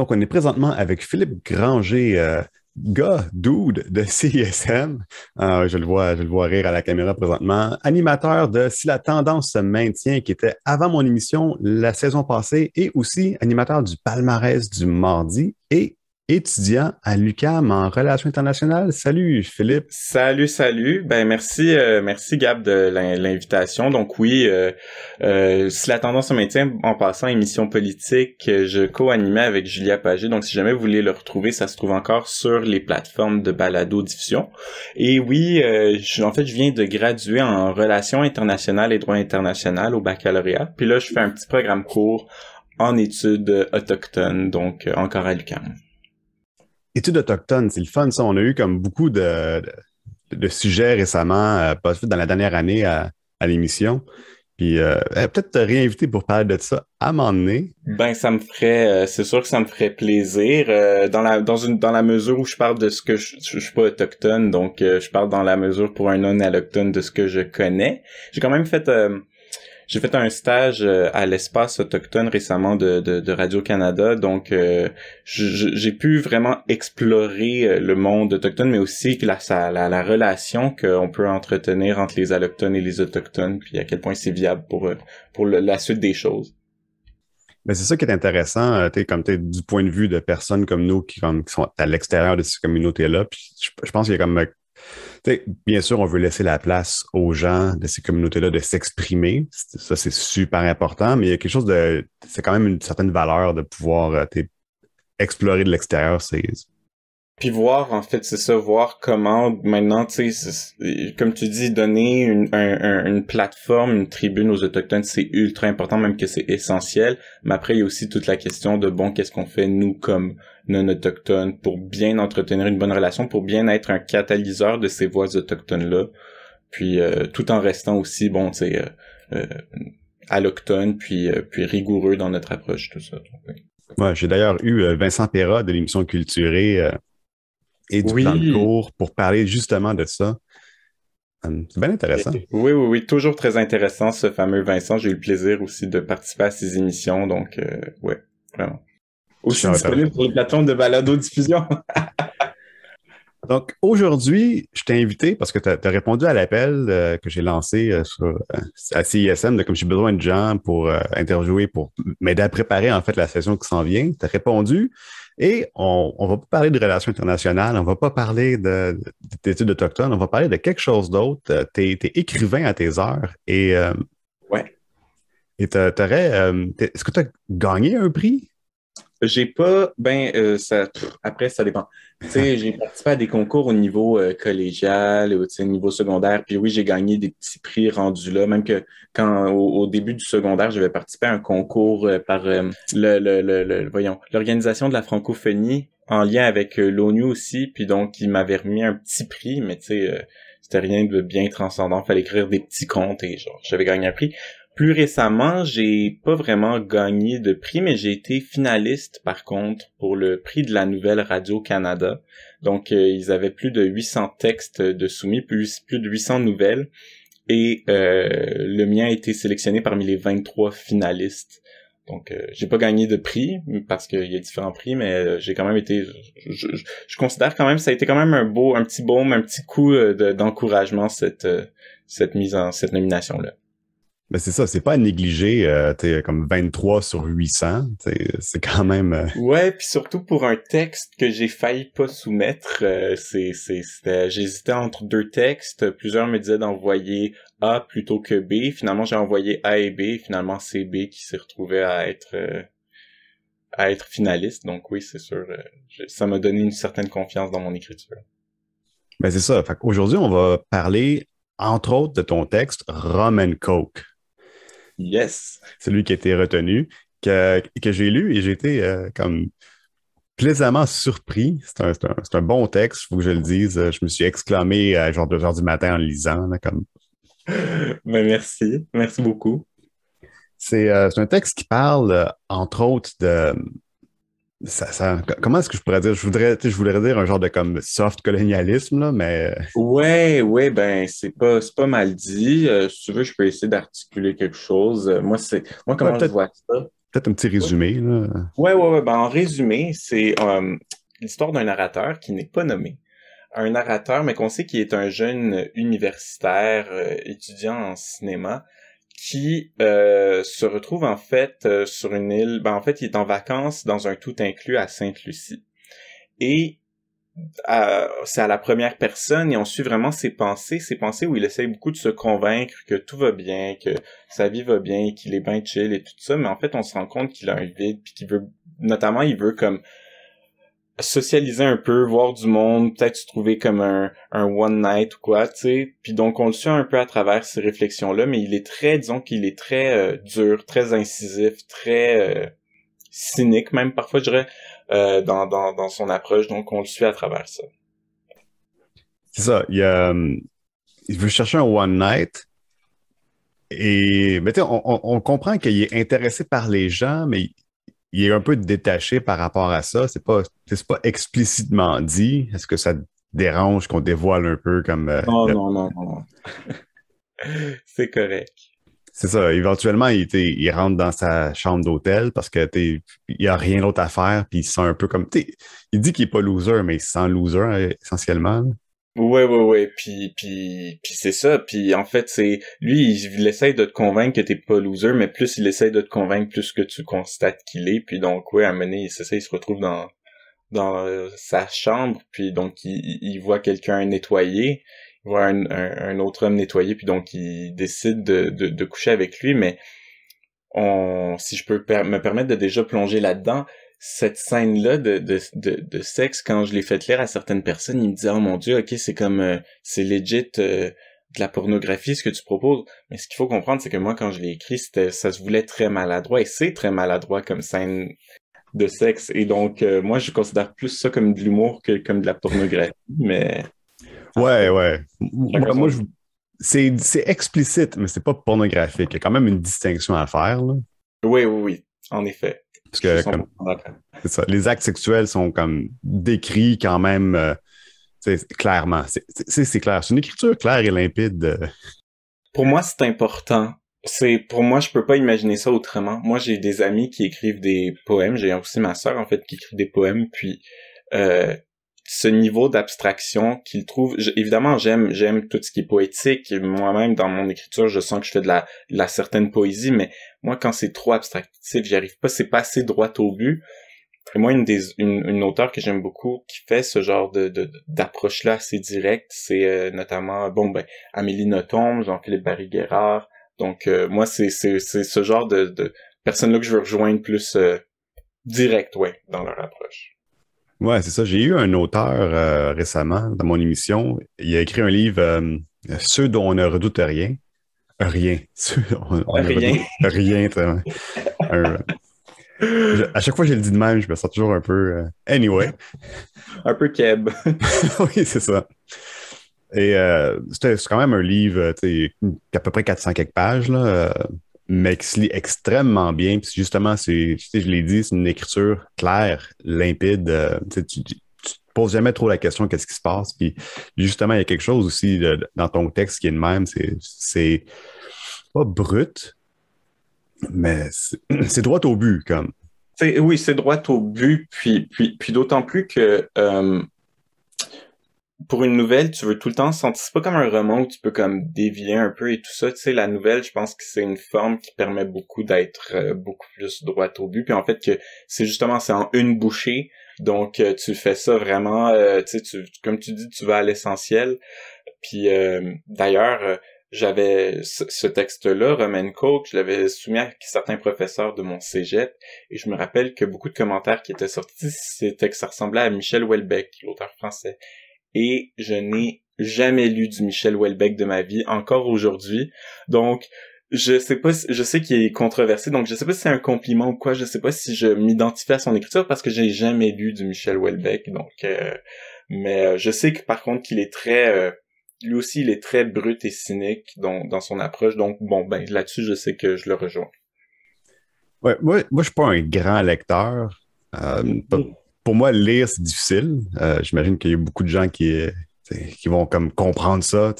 Donc, on est présentement avec Philippe Granger, dude de CISM. Je le vois rire à la caméra présentement. Animateur de Si la tendance se maintient, qui était avant mon émission la saison passée, et aussi animateur du palmarès du mardi et étudiant à l'UQAM en relations internationales. Salut, Philippe. Salut, salut. Ben merci Gab de l'invitation. Donc oui, si la tendance se maintient, en passant émission politique, je co-animais avec Julia Pagé. Donc si jamais vous voulez le retrouver, ça se trouve encore sur les plateformes de balado-diffusion. Et oui, je viens de graduer en relations internationales et droit international au baccalauréat. Puis là, je fais un petit programme court en études autochtones, donc encore à l'UQAM. Études autochtones, c'est le fun, ça. On a eu comme beaucoup de sujets récemment, pas dans la dernière année à l'émission. Puis peut-être te réinviter pour parler de ça à un moment donné. Ben ça me ferait, c'est sûr que ça me ferait plaisir dans la mesure où je parle de ce que je suis pas autochtone, donc je parle dans la mesure pour un non-allochtone de ce que je connais. J'ai quand même fait j'ai fait un stage à l'espace autochtone récemment de Radio-Canada, donc j'ai pu vraiment explorer le monde autochtone, mais aussi la relation qu'on peut entretenir entre les allochtones et les autochtones, puis à quel point c'est viable pour la suite des choses. Mais c'est ça qui est intéressant, du point de vue de personnes comme nous qui sont à l'extérieur de ces communautés-là. Puis je pense qu'il y a comme bien sûr, on veut laisser la place aux gens de ces communautés-là de s'exprimer. Ça, c'est super important, mais il y a quelque chose c'est quand même une certaine valeur de pouvoir explorer de l'extérieur. Puis voir, en fait, c'est ça, voir comment maintenant, tu sais, comme tu dis, donner une plateforme, une tribune aux Autochtones, c'est ultra important, même que c'est essentiel. Mais après, il y a aussi toute la question de, bon, qu'est-ce qu'on fait, nous, comme non-autochtones, pour bien entretenir une bonne relation, pour bien être un catalyseur de ces voix autochtones-là. Puis, tout en restant aussi, bon, tu sais, allochtone, puis rigoureux dans notre approche, tout ça. Donc, ouais, j'ai d'ailleurs eu Vincent Perra de l'émission Culturée et du plan de oui. cours pour parler justement de ça. C'est bien intéressant. Oui, toujours très intéressant ce fameux Vincent. J'ai eu le plaisir aussi de participer à ses émissions, donc ouais, vraiment. Aussi disponible sur les plateformes de balado-diffusion. Donc, aujourd'hui, je t'ai invité parce que tu as répondu à l'appel que j'ai lancé à CISM de comme j'ai besoin de gens pour interviewer, pour m'aider à préparer en fait la session qui s'en vient. Tu as répondu et on va pas parler de relations internationales, on va pas parler d'études autochtones, on va parler de quelque chose d'autre. T'es écrivain à tes heures Ouais. et est-ce que tu as gagné un prix? J'ai pas, après, ça dépend. Tu sais, j'ai participé à des concours au niveau collégial, tu sais, au niveau secondaire, puis oui, j'ai gagné des petits prix rendus là, même que au début du secondaire, j'avais participé à un concours par voyons, l'Organisation de la francophonie en lien avec l'ONU aussi, puis donc, ils m'avaient remis un petit prix, mais tu sais, c'était rien de bien transcendant, fallait écrire des petits contes et genre, j'avais gagné un prix. Plus récemment, j'ai pas vraiment gagné de prix, mais j'ai été finaliste par contre pour le prix de la Nouvelle Radio-Canada. Donc, ils avaient plus de 800 textes de soumis, plus de 800 nouvelles. Et le mien a été sélectionné parmi les 23 finalistes. Donc, j'ai pas gagné de prix parce qu'il y a différents prix, mais j'ai quand même été. Je considère quand même ça a été quand même un petit baume, un petit coup d'encouragement cette cette nomination-là. Ben c'est ça, c'est pas à négliger, t'es comme 23 sur 800, c'est quand même... Ouais, puis surtout pour un texte que j'ai failli pas soumettre, j'hésitais entre deux textes. Plusieurs me disaient d'envoyer A plutôt que B. Finalement, j'ai envoyé A et B. Finalement, c'est B qui s'est retrouvé à être finaliste. Donc oui, c'est sûr, ça m'a donné une certaine confiance dans mon écriture. Ben c'est ça. Fait qu'aujourd'hui, on va parler, entre autres, de ton texte Rum and Coke. Yes. Celui qui a été retenu, que j'ai lu et j'ai été comme plaisamment surpris. C'est un bon texte, il faut que je le dise. Je me suis exclamé à genre 2 heures du matin en le lisant. Là, comme... Ben merci. Merci beaucoup. C'est un texte qui parle, entre autres, de... comment est-ce que je pourrais dire? Je voudrais dire un genre de comme soft colonialisme, là, mais Ouais, ben c'est pas mal dit. Si tu veux, je peux essayer d'articuler quelque chose. Moi ouais, comment je peut-être vois ça. peut-être un petit résumé, là. Ouais. Ben, en résumé, c'est l'histoire d'un narrateur qui n'est pas nommé. Un narrateur, mais qu'on sait qu'il est un jeune universitaire, étudiant en cinéma, qui se retrouve en fait sur une île. Ben, en fait, il est en vacances dans un tout inclus à Sainte-Lucie. Et c'est à la première personne et on suit vraiment ses pensées où il essaie beaucoup de se convaincre que tout va bien, que sa vie va bien, qu'il est bien chill et tout ça, mais en fait on se rend compte qu'il a un vide puis qu'il veut, notamment il veut comme socialiser un peu, voir du monde, peut-être se trouver comme un one night ou quoi, tu sais, puis donc on le suit un peu à travers ces réflexions-là, mais il est très, disons qu'il est très dur, très incisif, très cynique même parfois je dirais, dans son approche, donc on le suit à travers ça. C'est ça. Il veut chercher un one night. Et mais on comprend qu'il est intéressé par les gens, mais il est un peu détaché par rapport à ça. C'est pas explicitement dit. Est-ce que ça te dérange qu'on dévoile un peu comme Oh non. C'est correct. c'est ça. Éventuellement, il rentre dans sa chambre d'hôtel parce que il n'y a rien d'autre à faire, puis il se sent un peu comme il dit qu'il est pas loser, mais il se sent loser essentiellement. Ouais. Puis c'est ça. Puis en fait, c'est lui, il essaye de te convaincre que t'es pas loser, mais plus il essaye de te convaincre, plus que tu constates qu'il est. Puis donc, ouais, à un moment donné, c'est ça, il se retrouve dans sa chambre, puis donc il voit quelqu'un nettoyer, il voit un autre homme nettoyer, puis donc il décide de coucher avec lui, mais si je peux me permettre de déjà plonger là-dedans, cette scène-là de sexe, quand je l'ai fait lire à certaines personnes, ils me disaient, oh mon Dieu, ok, c'est comme, c'est legit de la pornographie, ce que tu proposes. Mais ce qu'il faut comprendre, c'est que moi, quand je l'ai écrit, ça se voulait très maladroit, et c'est très maladroit comme scène de sexe. Et donc, moi, je considère plus ça comme de l'humour que comme de la pornographie, mais... Ouais. C'est explicite, mais c'est pas pornographique. Il y a quand même une distinction à faire, là. Oui, en effet. Parce que c'est ça, les actes sexuels sont comme décrits quand même clairement. C'est clair. C'est une écriture claire et limpide. Pour moi, c'est important. Pour moi, je peux pas imaginer ça autrement. Moi, j'ai des amis qui écrivent des poèmes. J'ai aussi ma sœur, en fait, qui écrit des poèmes. Puis, ce niveau d'abstraction qu'il trouve, évidemment, j'aime tout ce qui est poétique. Moi-même, dans mon écriture, je sens que je fais de la certaine poésie, mais moi, quand c'est trop abstractif, j'y arrive pas. C'est pas assez droit au but. Et moi, une auteure que j'aime beaucoup qui fait ce genre d'approche-là assez directe, c'est notamment, Amélie Nothomb, Jean-Philippe Barry-Guerrard. Donc, moi, c'est ce genre de personnes-là que je veux rejoindre plus direct, dans leur approche. Ouais, c'est ça. J'ai eu un auteur récemment dans mon émission. Il a écrit un livre, Ceux dont on ne redoute rien. Rien. On ne Rien. redoute rien. À chaque fois que je le dis de même, je me sens toujours un peu... Anyway. Un peu keb. Oui, c'est ça. Et c'est quand même un livre qui a à peu près 400 quelques pages, là, mais qui se lit extrêmement bien. Puis justement, je l'ai dit, c'est une écriture claire, limpide. Tu te poses jamais trop la question qu'est-ce qui se passe. Puis justement, il y a quelque chose aussi dans ton texte qui est de même. C'est pas brut, mais c'est droit au but, comme. Oui, c'est droit au but. Puis d'autant plus que pour une nouvelle, tu veux tout le temps sentir, c'est pas comme un roman où tu peux comme dévier un peu et tout ça, tu sais, la nouvelle, je pense que c'est une forme qui permet beaucoup d'être beaucoup plus droit au but, puis en fait que c'est en une bouchée, donc tu fais ça vraiment, tu sais, comme tu dis, tu vas à l'essentiel, puis d'ailleurs, j'avais ce texte-là, Roman Coke, je l'avais soumis à certains professeurs de mon cégep, et je me rappelle que beaucoup de commentaires qui étaient sortis, c'était que ça ressemblait à Michel Houellebecq, l'auteur français. Et je n'ai jamais lu du Michel Houellebecq de ma vie, encore aujourd'hui. Donc, je sais qu'il est controversé, donc je sais pas si c'est un compliment ou quoi, je sais pas si je m'identifie à son écriture parce que j'ai jamais lu du Michel Houellebecq, donc, mais je sais que par contre qu'il est très, lui aussi il est très brut et cynique dans son approche, donc là-dessus je sais que je le rejoins. Ouais, moi je suis pas un grand lecteur. Pour moi, lire, c'est difficile. J'imagine qu'il y a beaucoup de gens qui vont comme comprendre ça.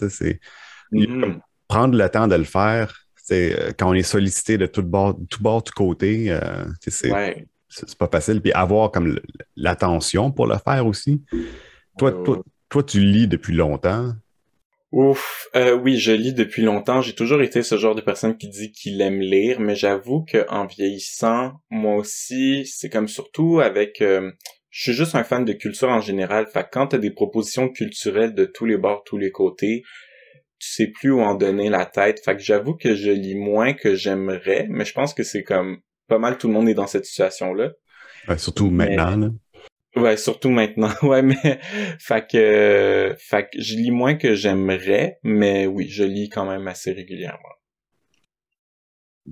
Prendre le temps de le faire, quand on est sollicité de tout bord, tout côté, Ouais. c'est pas facile. Puis avoir comme l'attention pour le faire aussi. Ouais, Toi, ouais, toi, ouais. toi, tu lis depuis longtemps. Ouf, oui, je lis depuis longtemps. J'ai toujours été ce genre de personne qui dit qu'il aime lire, mais j'avoue qu'en vieillissant, moi aussi, c'est comme surtout avec... je suis juste un fan de culture en général. Fait que quand t'as des propositions culturelles de tous les bords, tous les côtés, tu sais plus où en donner la tête. Fait que j'avoue que je lis moins que j'aimerais, mais je pense que c'est comme pas mal tout le monde est dans cette situation-là. Surtout Mais maintenant, là. ouais, surtout maintenant. Ouais, mais fait que je lis moins que j'aimerais, mais oui, je lis quand même assez régulièrement.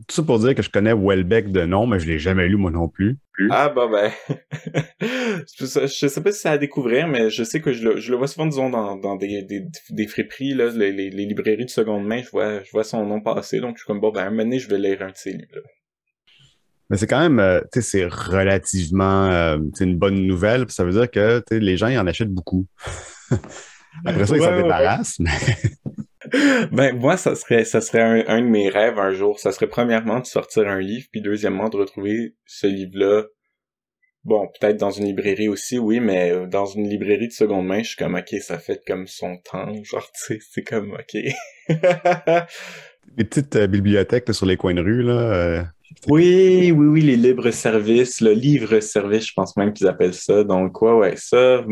Tout ça pour dire que je connais Welbeck de nom, mais je l'ai jamais lu moi non plus. Ah bah ben, je sais pas si c'est à découvrir, mais je sais que je le vois souvent, disons, dans des friperies, là, les librairies de seconde main, je vois son nom passer, donc je suis comme, bon, ben, un moment donné, je vais lire un de ses livres, là. Mais c'est quand même, tu sais, c'est relativement, c'est une bonne nouvelle. Puis ça veut dire que, tu sais, les gens, ils en achètent beaucoup. Après ça, ils s'en Ouais, ouais, ouais. débarrassent. Mais Ben, moi, ça serait un de mes rêves un jour. Ça serait premièrement de sortir un livre, puis deuxièmement de retrouver ce livre-là. Bon, peut-être dans une librairie aussi, oui, mais dans une librairie de seconde main, je suis comme, ok, ça fait comme son temps, genre, tu sais, c'est comme, ok. les petites bibliothèques là, sur les coins de rue, là, Oui, oui, oui, les libres-services, le livre-service, je pense même qu'ils appellent ça. Donc, ouais, ça,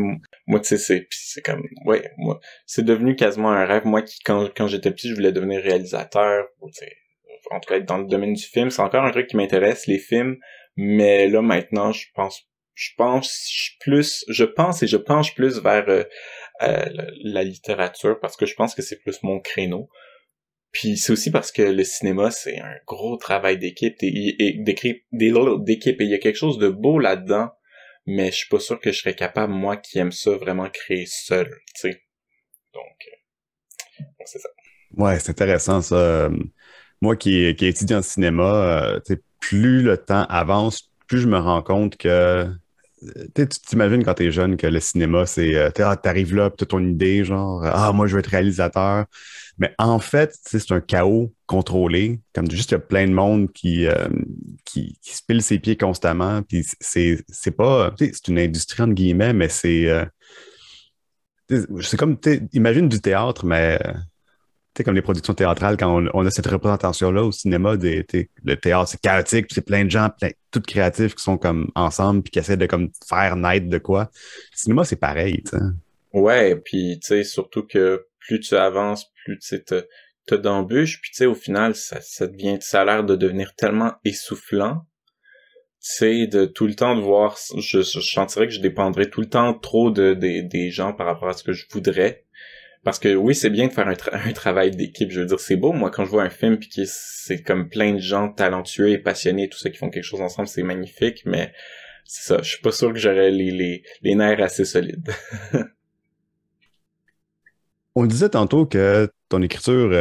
moi, tu sais, c'est comme, ouais, moi, c'est devenu quasiment un rêve. Moi, quand j'étais petit, je voulais devenir réalisateur, ou, tu sais, en tout cas, être dans le domaine du film. C'est encore un truc qui m'intéresse, les films. Mais là, maintenant, je pense et je penche plus vers la littérature parce que je pense que c'est plus mon créneau. Puis c'est aussi parce que le cinéma, c'est un gros travail d'équipe d'équipe et il y a quelque chose de beau là-dedans, mais je suis pas sûr que je serais capable, moi qui aime ça, vraiment créer seul, tu sais. Donc c'est ça. ouais, c'est intéressant, ça. Moi qui étudie en cinéma, tu sais, plus le temps avance, plus je me rends compte que tu sais, tu t'imagines quand t'es jeune que le cinéma, c'est t'arrives là, puis t'as ton idée, genre moi je veux être réalisateur. Mais en fait, tu sais, c'est un chaos contrôlé. Comme juste il y a plein de monde qui se pile ses pieds constamment. Puis c'est pas. Tu sais, c'est une industrie entre guillemets, mais c'est comme imagine du théâtre, mais tu sais, comme les productions théâtrales, quand on a cette représentation-là au cinéma, le théâtre, c'est chaotique, puis c'est plein de gens, tous créatifs qui sont comme ensemble, puis qui essaient de comme faire naître de quoi. Le cinéma, c'est pareil, tu sais. Ouais, puis tu sais, surtout que plus tu avances, plus tu sais, t'as d'embûches, puis tu sais, au final, ça a l'air de devenir tellement essoufflant, tu sais, de tout le temps de voir, je sentirais que je dépendrais tout le temps trop des gens par rapport à ce que je voudrais. Parce que oui, c'est bien de faire un travail d'équipe. Je veux dire, c'est beau, moi, quand je vois un film puis que c'est comme plein de gens talentueux et passionnés et tout ça qui font quelque chose ensemble, c'est magnifique, mais c'est ça. Je suis pas sûr que j'aurais les nerfs assez solides. On disait tantôt que ton écriture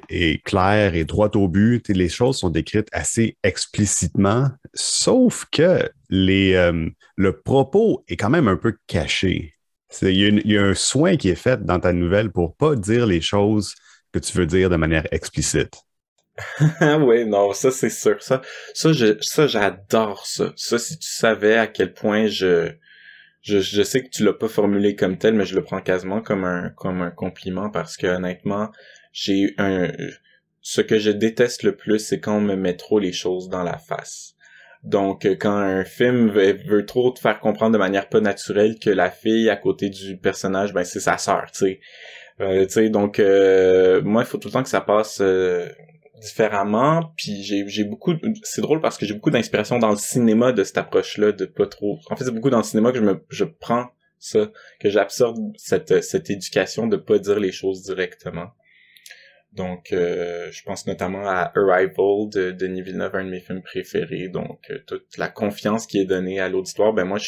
est claire et droite au but. Les choses sont décrites assez explicitement, sauf que le propos est quand même un peu caché. Il y a un soin qui est fait dans ta nouvelle pour pas dire les choses que tu veux dire de manière explicite. Oui, non, ça c'est sûr. Ça j'adore ça. Ça, si tu savais à quel point je sais que tu l'as pas formulé comme tel, mais je le prends quasiment comme un compliment parce que honnêtement, j'ai un, ce que je déteste le plus, c'est quand on me met trop les choses dans la face. Donc, quand un film veut trop te faire comprendre de manière pas naturelle que la fille à côté du personnage, ben c'est sa sœur, tu sais. Donc moi, il faut tout le temps que ça passe différemment. Puis j'ai beaucoup, c'est drôle parce que j'ai beaucoup d'inspiration dans le cinéma de cette approche-là, de pas trop. En fait, c'est beaucoup dans le cinéma que je prends ça, que j'absorbe cette éducation de pas dire les choses directement. Donc, je pense notamment à Arrival de Denis Villeneuve, un de mes films préférés. Donc, toute la confiance qui est donnée à l'auditoire, ben moi,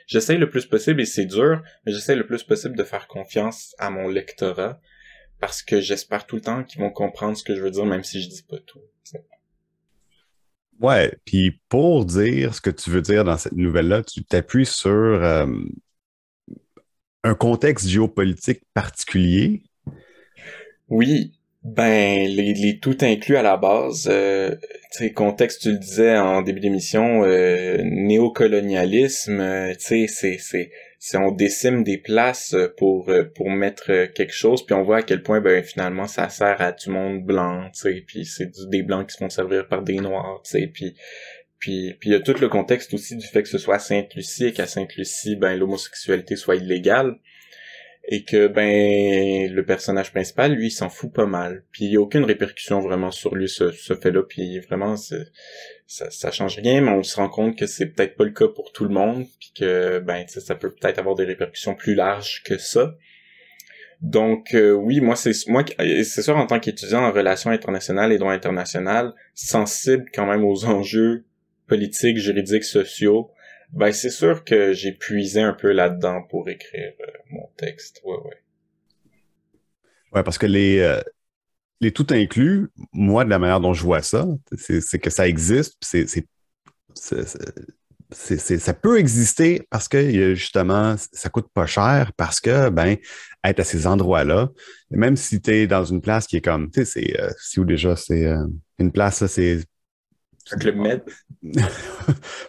j'essaie le plus possible, et c'est dur, mais j'essaie le plus possible de faire confiance à mon lectorat, parce que j'espère tout le temps qu'ils vont comprendre ce que je veux dire, même si je dis pas tout. Ouais, puis pour dire ce que tu veux dire dans cette nouvelle-là, tu t'appuies sur un contexte géopolitique particulier. Oui, Ben, les tout inclus à la base, tu sais, contexte, tu le disais en début d'émission, néocolonialisme, tu sais, c'est on décime des places pour mettre quelque chose, puis on voit à quel point, ben, finalement, ça sert à du monde blanc, tu sais, puis c'est des blancs qui se font servir par des noirs, tu sais, puis il y a tout le contexte aussi du fait que ce soit à Sainte-Lucie et qu'à Sainte-Lucie, ben, l'homosexualité soit illégale. Et que ben le personnage principal lui il s'en fout pas mal, puis il y a aucune répercussion vraiment sur lui ce fait-là, puis vraiment ça change rien, mais on se rend compte que c'est peut-être pas le cas pour tout le monde, puis que ben ça peut peut-être avoir des répercussions plus larges que ça. Donc oui, c'est sûr, en tant qu'étudiant en relations internationales et droit international, sensible quand même aux enjeux politiques, juridiques, sociaux, ben c'est sûr que j'ai puisé un peu là-dedans pour écrire mon texte. Ouais, ouais. Ouais, parce que les tout inclus, moi, de la manière dont je vois ça, c'est que ça existe, puis c'est- ça peut exister parce que justement, ça coûte pas cher, parce que, ben, être à ces endroits-là, même si tu es dans une place qui est comme, tu sais, c'est où déjà? C'est une place, là, c'est. Un club med.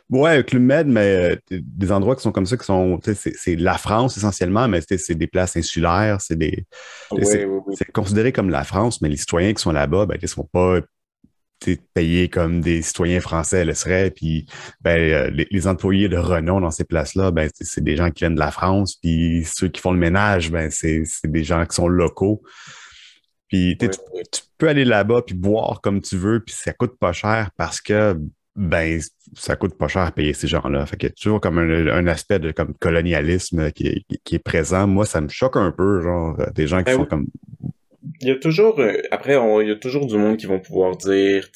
Ouais, Club Med, mais des endroits qui sont comme ça, qui sont, tu sais, c'est la France essentiellement, mais tu sais, c'est des places insulaires, Ouais, ouais, ouais. c'est considéré comme la France, mais les citoyens qui sont là-bas, ben, ils sont pas payés comme des citoyens français le seraient, puis ben, les employés de renom dans ces places-là, ben, c'est des gens qui viennent de la France, puis ceux qui font le ménage, ben, c'est des gens qui sont locaux. Puis Ouais, ouais. tu peux aller là-bas puis boire comme tu veux, puis ça coûte pas cher parce que ben ça coûte pas cher à payer ces gens-là. Fait qu'il y a toujours comme un aspect de comme colonialisme qui est présent. Moi, ça me choque un peu, genre des gens qui Ben sont oui. comme. Il y a toujours, il y a toujours du monde qui vont pouvoir dire,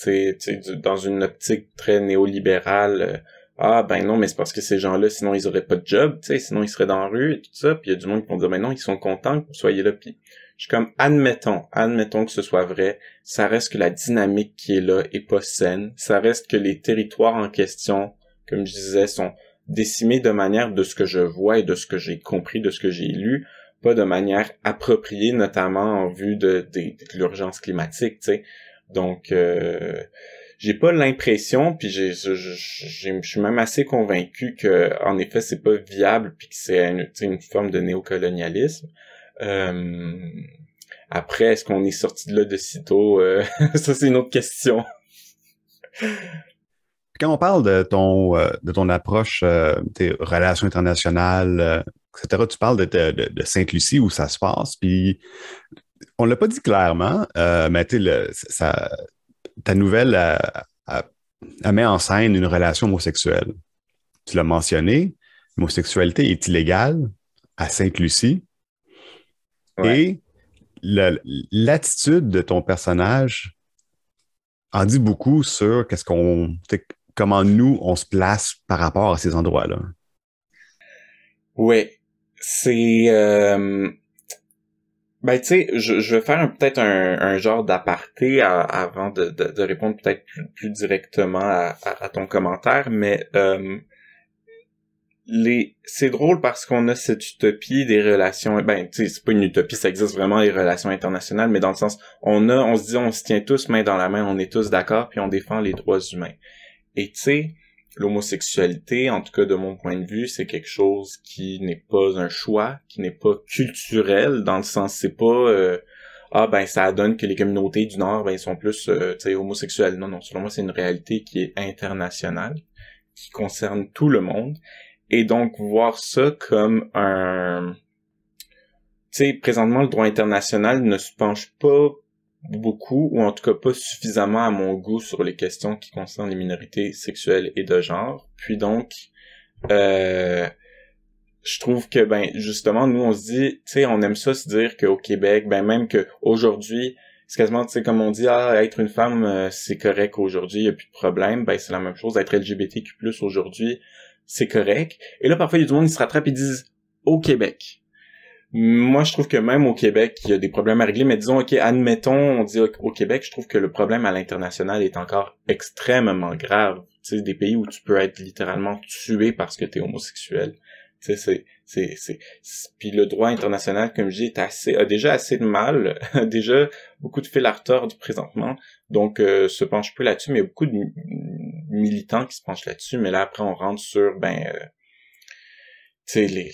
dans une optique très néolibérale, ah ben non, mais c'est parce que ces gens-là, sinon ils auraient pas de job, tu sais, sinon ils seraient dans la rue et tout ça. Puis il y a du monde qui vont dire, ben non, ils sont contents que vous soyez là. Puis je suis comme, admettons que ce soit vrai. Ça reste que la dynamique qui est là est pas saine. Ça reste que les territoires en question, comme je disais, sont décimés de manière de ce que je vois et de ce que j'ai compris, de ce que j'ai lu, pas de manière appropriée, notamment en vue de l'urgence climatique, tu sais. Donc, j'ai pas l'impression, puis je suis même assez convaincu que, en effet, c'est pas viable, puis que c'est une forme de néocolonialisme. Euh, Après, est-ce qu'on est sorti de là de sitôt? Ça, c'est une autre question. Quand on parle de ton approche, tes relations internationales, etc., tu parles de Sainte-Lucie où ça se passe, puis on l'a pas dit clairement, mais tu sais, ta nouvelle, elle met en scène une relation homosexuelle. Tu l'as mentionné, l'homosexualité est illégale à Sainte-Lucie Ouais. et l'attitude de ton personnage en dit beaucoup sur comment nous, on se place par rapport à ces endroits-là. Ouais. C'est... Ben, tu sais, je vais faire peut-être un genre d'aparté avant de répondre peut-être plus directement à ton commentaire, mais c'est drôle parce qu'on a cette utopie des relations, ben, tu sais, c'est pas une utopie, ça existe vraiment, les relations internationales, mais dans le sens, on se dit, on se tient tous main dans la main, on est tous d'accord, puis on défend les droits humains. Et tu sais, l'homosexualité, en tout cas de mon point de vue, c'est quelque chose qui n'est pas un choix, qui n'est pas culturel, dans le sens, c'est pas ah ben ça donne que les communautés du Nord ben ils sont plus tu sais homosexuels. Non, selon moi c'est une réalité qui est internationale, qui concerne tout le monde. Et donc voir ça comme un, tu sais, présentement le droit international ne se penche pas beaucoup, ou en tout cas pas suffisamment à mon goût sur les questions qui concernent les minorités sexuelles et de genre. Puis donc, euh, je trouve que, ben, justement, nous, on se dit, tu sais, on aime ça se dire qu'au Québec, ben, même que aujourd'hui, c'est quasiment, tu sais, comme on dit, ah, être une femme, c'est correct aujourd'hui, il y a plus de problème. Ben, c'est la même chose, être LGBTQ+, aujourd'hui, c'est correct. Et là, parfois, il y a du monde qui se rattrape et disent, au Québec. Moi, je trouve que même au Québec, il y a des problèmes à régler, mais disons, ok, admettons, on dit au Québec, je trouve que le problème à l'international est encore extrêmement grave. Tu sais, des pays où tu peux être littéralement tué parce que t'es homosexuel. Tu Tu sais, puis le droit international, comme je dis, a déjà assez de mal, a déjà beaucoup de fil à retordre présentement, donc se penche peu là-dessus, mais il y a beaucoup de militants qui se penchent là-dessus, mais là après on rentre sur tu sais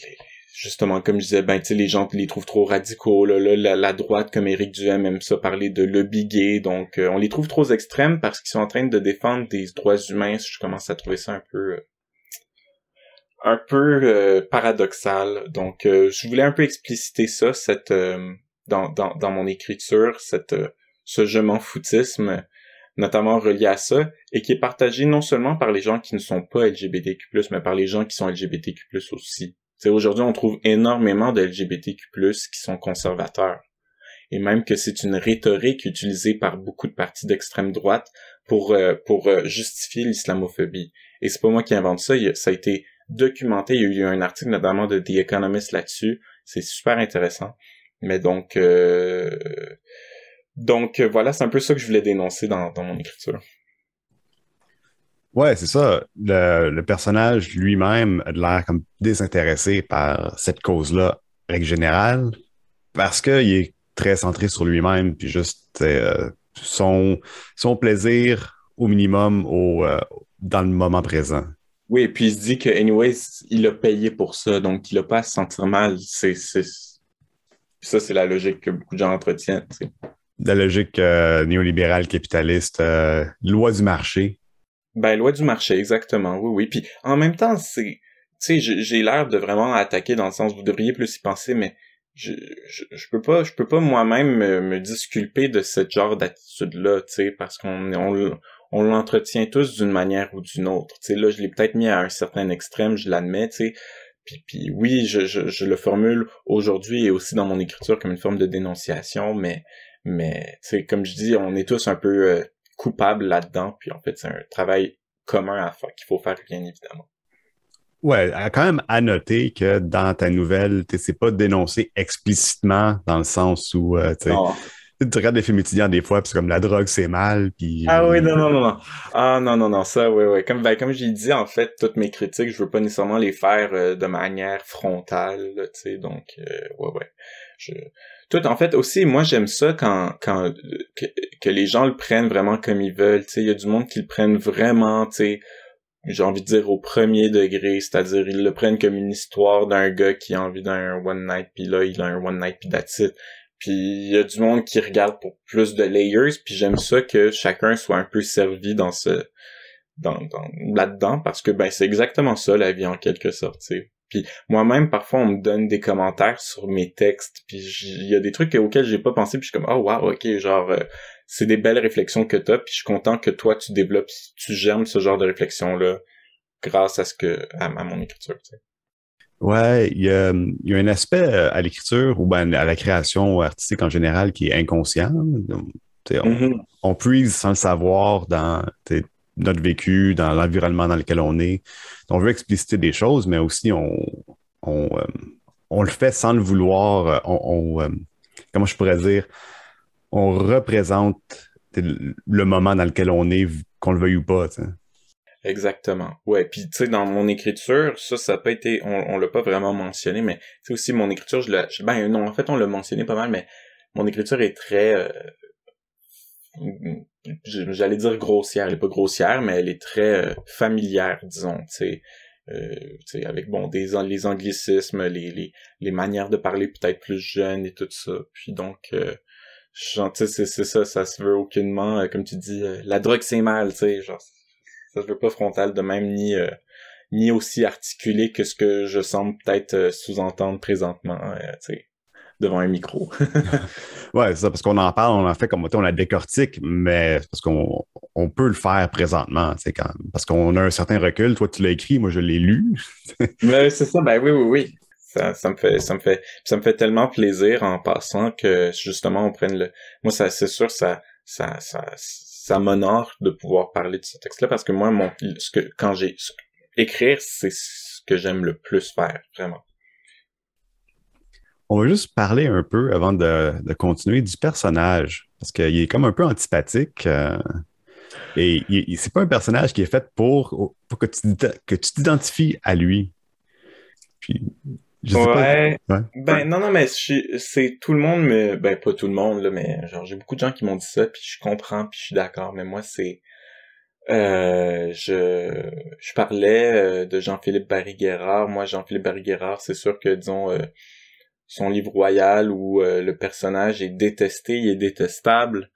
justement comme je disais, tu sais les gens les trouvent trop radicaux, là, la droite comme Éric Duhem aime ça parler de lobby gay, donc on les trouve trop extrêmes parce qu'ils sont en train de défendre des droits humains. Je commence à trouver ça un peu paradoxal. Donc, je voulais un peu expliciter ça, dans mon écriture, ce je m'en foutisme, notamment relié à ça, et qui est partagé non seulement par les gens qui ne sont pas LGBTQ+, mais par les gens qui sont LGBTQ+, aussi. T'sais, aujourd'hui, on trouve énormément de LGBTQ+, qui sont conservateurs. Et même que c'est une rhétorique utilisée par beaucoup de partis d'extrême droite pour justifier l'islamophobie. Et c'est pas moi qui invente ça, ça a été documenté, il y a eu un article notamment de The Economist là-dessus, c'est super intéressant. Mais donc voilà, c'est un peu ça que je voulais dénoncer dans mon écriture. Ouais, c'est ça. Le personnage lui-même a de l'air comme désintéressé par cette cause-là, règle générale, parce qu'il est très centré sur lui-même, puis juste son plaisir au minimum dans le moment présent. Oui, et puis il se dit que, anyways, il a payé pour ça, donc il a pas à se sentir mal. Ça, c'est la logique que beaucoup de gens entretiennent, tu sais. La logique néolibérale capitaliste, loi du marché. Loi du marché, exactement, oui, oui. Puis en même temps, tu sais, j'ai l'air de vraiment attaquer dans le sens, vous devriez plus y penser, mais je peux pas moi-même me disculper de ce genre d'attitude-là, tu sais, parce on l'entretient tous d'une manière ou d'une autre. Tu sais, là, je l'ai peut-être mis à un certain extrême, je l'admets, tu sais. Puis oui, je le formule aujourd'hui et aussi dans mon écriture comme une forme de dénonciation, mais tu sais, comme je dis, on est tous un peu coupables là-dedans, puis en fait, c'est un travail commun à faire, qu'il faut faire, bien évidemment. Ouais, quand même à noter que dans ta nouvelle, c'est pas dénoncé explicitement dans le sens où tu regardes des films étudiants des fois, puis c'est comme la drogue c'est mal, puis Ah oui, non, non, non, non. Ah non, non, non, ça, oui, oui. Comme j'ai dit, en fait, toutes mes critiques, je veux pas nécessairement les faire de manière frontale, là, tu sais, donc, ouais, ouais. En fait, aussi, moi, j'aime ça que les gens le prennent vraiment comme ils veulent, tu sais, il y a du monde qui le prennent vraiment, tu sais, j'ai envie de dire au premier degré, c'est-à-dire ils le prennent comme une histoire d'un gars qui a envie d'un one night, puis là, il a un one night, puis that's it. Puis il y a du monde qui regarde pour plus de layers, puis j'aime ça que chacun soit un peu servi dans là-dedans, parce que c'est exactement ça la vie en quelque sorte, tu sais. Puis moi-même, parfois, on me donne des commentaires sur mes textes, puis il y a des trucs auxquels j'ai pas pensé, puis je suis comme, oh wow, ok, genre, c'est des belles réflexions que t'as, puis je suis content que toi, tu développes, tu germes ce genre de réflexion-là grâce à mon écriture, tu sais. Ouais, il y a un aspect à l'écriture ou à la création artistique en général qui est inconscient. Donc, on puise sans le savoir dans notre vécu, dans l'environnement dans lequel on est. On veut expliciter des choses, mais aussi on le fait sans le vouloir. Comment je pourrais dire? On représente le moment dans lequel on est, qu'on le veuille ou pas. T'sais. Exactement. Ouais, puis tu sais, dans mon écriture, ça n'a pas été, on l'a pas vraiment mentionné, mais tu sais aussi mon écriture, non, en fait on l'a mentionné pas mal, mais mon écriture est très, j'allais dire grossière, elle est pas grossière, mais elle est très familière, disons, tu sais, avec les anglicismes, les manières de parler peut-être plus jeunes et tout ça. Puis donc, genre, tu sais, c'est ça se veut aucunement, comme tu dis, la drogue c'est mal, tu sais, genre. Ça se veut pas frontal de même, ni aussi articulé que ce que je semble peut-être sous-entendre présentement, tu sais, devant un micro. Ouais, c'est ça, parce qu'on en parle, on en fait comme on la décortique, mais c'est parce qu'on peut le faire présentement, tu sais, parce qu'on a un certain recul. Toi, tu l'as écrit, moi, je l'ai lu. Mais c'est ça, oui, oui, oui. Ça me fait tellement plaisir en passant que justement on prenne moi c'est sûr ça m'honore de pouvoir parler de ce texte-là parce que moi écrire c'est ce que j'aime le plus faire vraiment. On va juste parler un peu avant de continuer du personnage parce qu'il est comme un peu antipathique et c'est pas un personnage qui est fait pour que tu t'identifies à lui. Puis, je sais pas. Ouais. Ouais. Ben non, non, mais c'est tout le monde, mais ben pas tout le monde, là, mais genre j'ai beaucoup de gens qui m'ont dit ça, puis je comprends, puis je suis d'accord, mais moi c'est je parlais de Jean-Philippe Barry-Guerrard. Moi, Jean-Philippe Barry-Guerrard, c'est sûr que disons son livre royal où le personnage est détesté, il est détestable.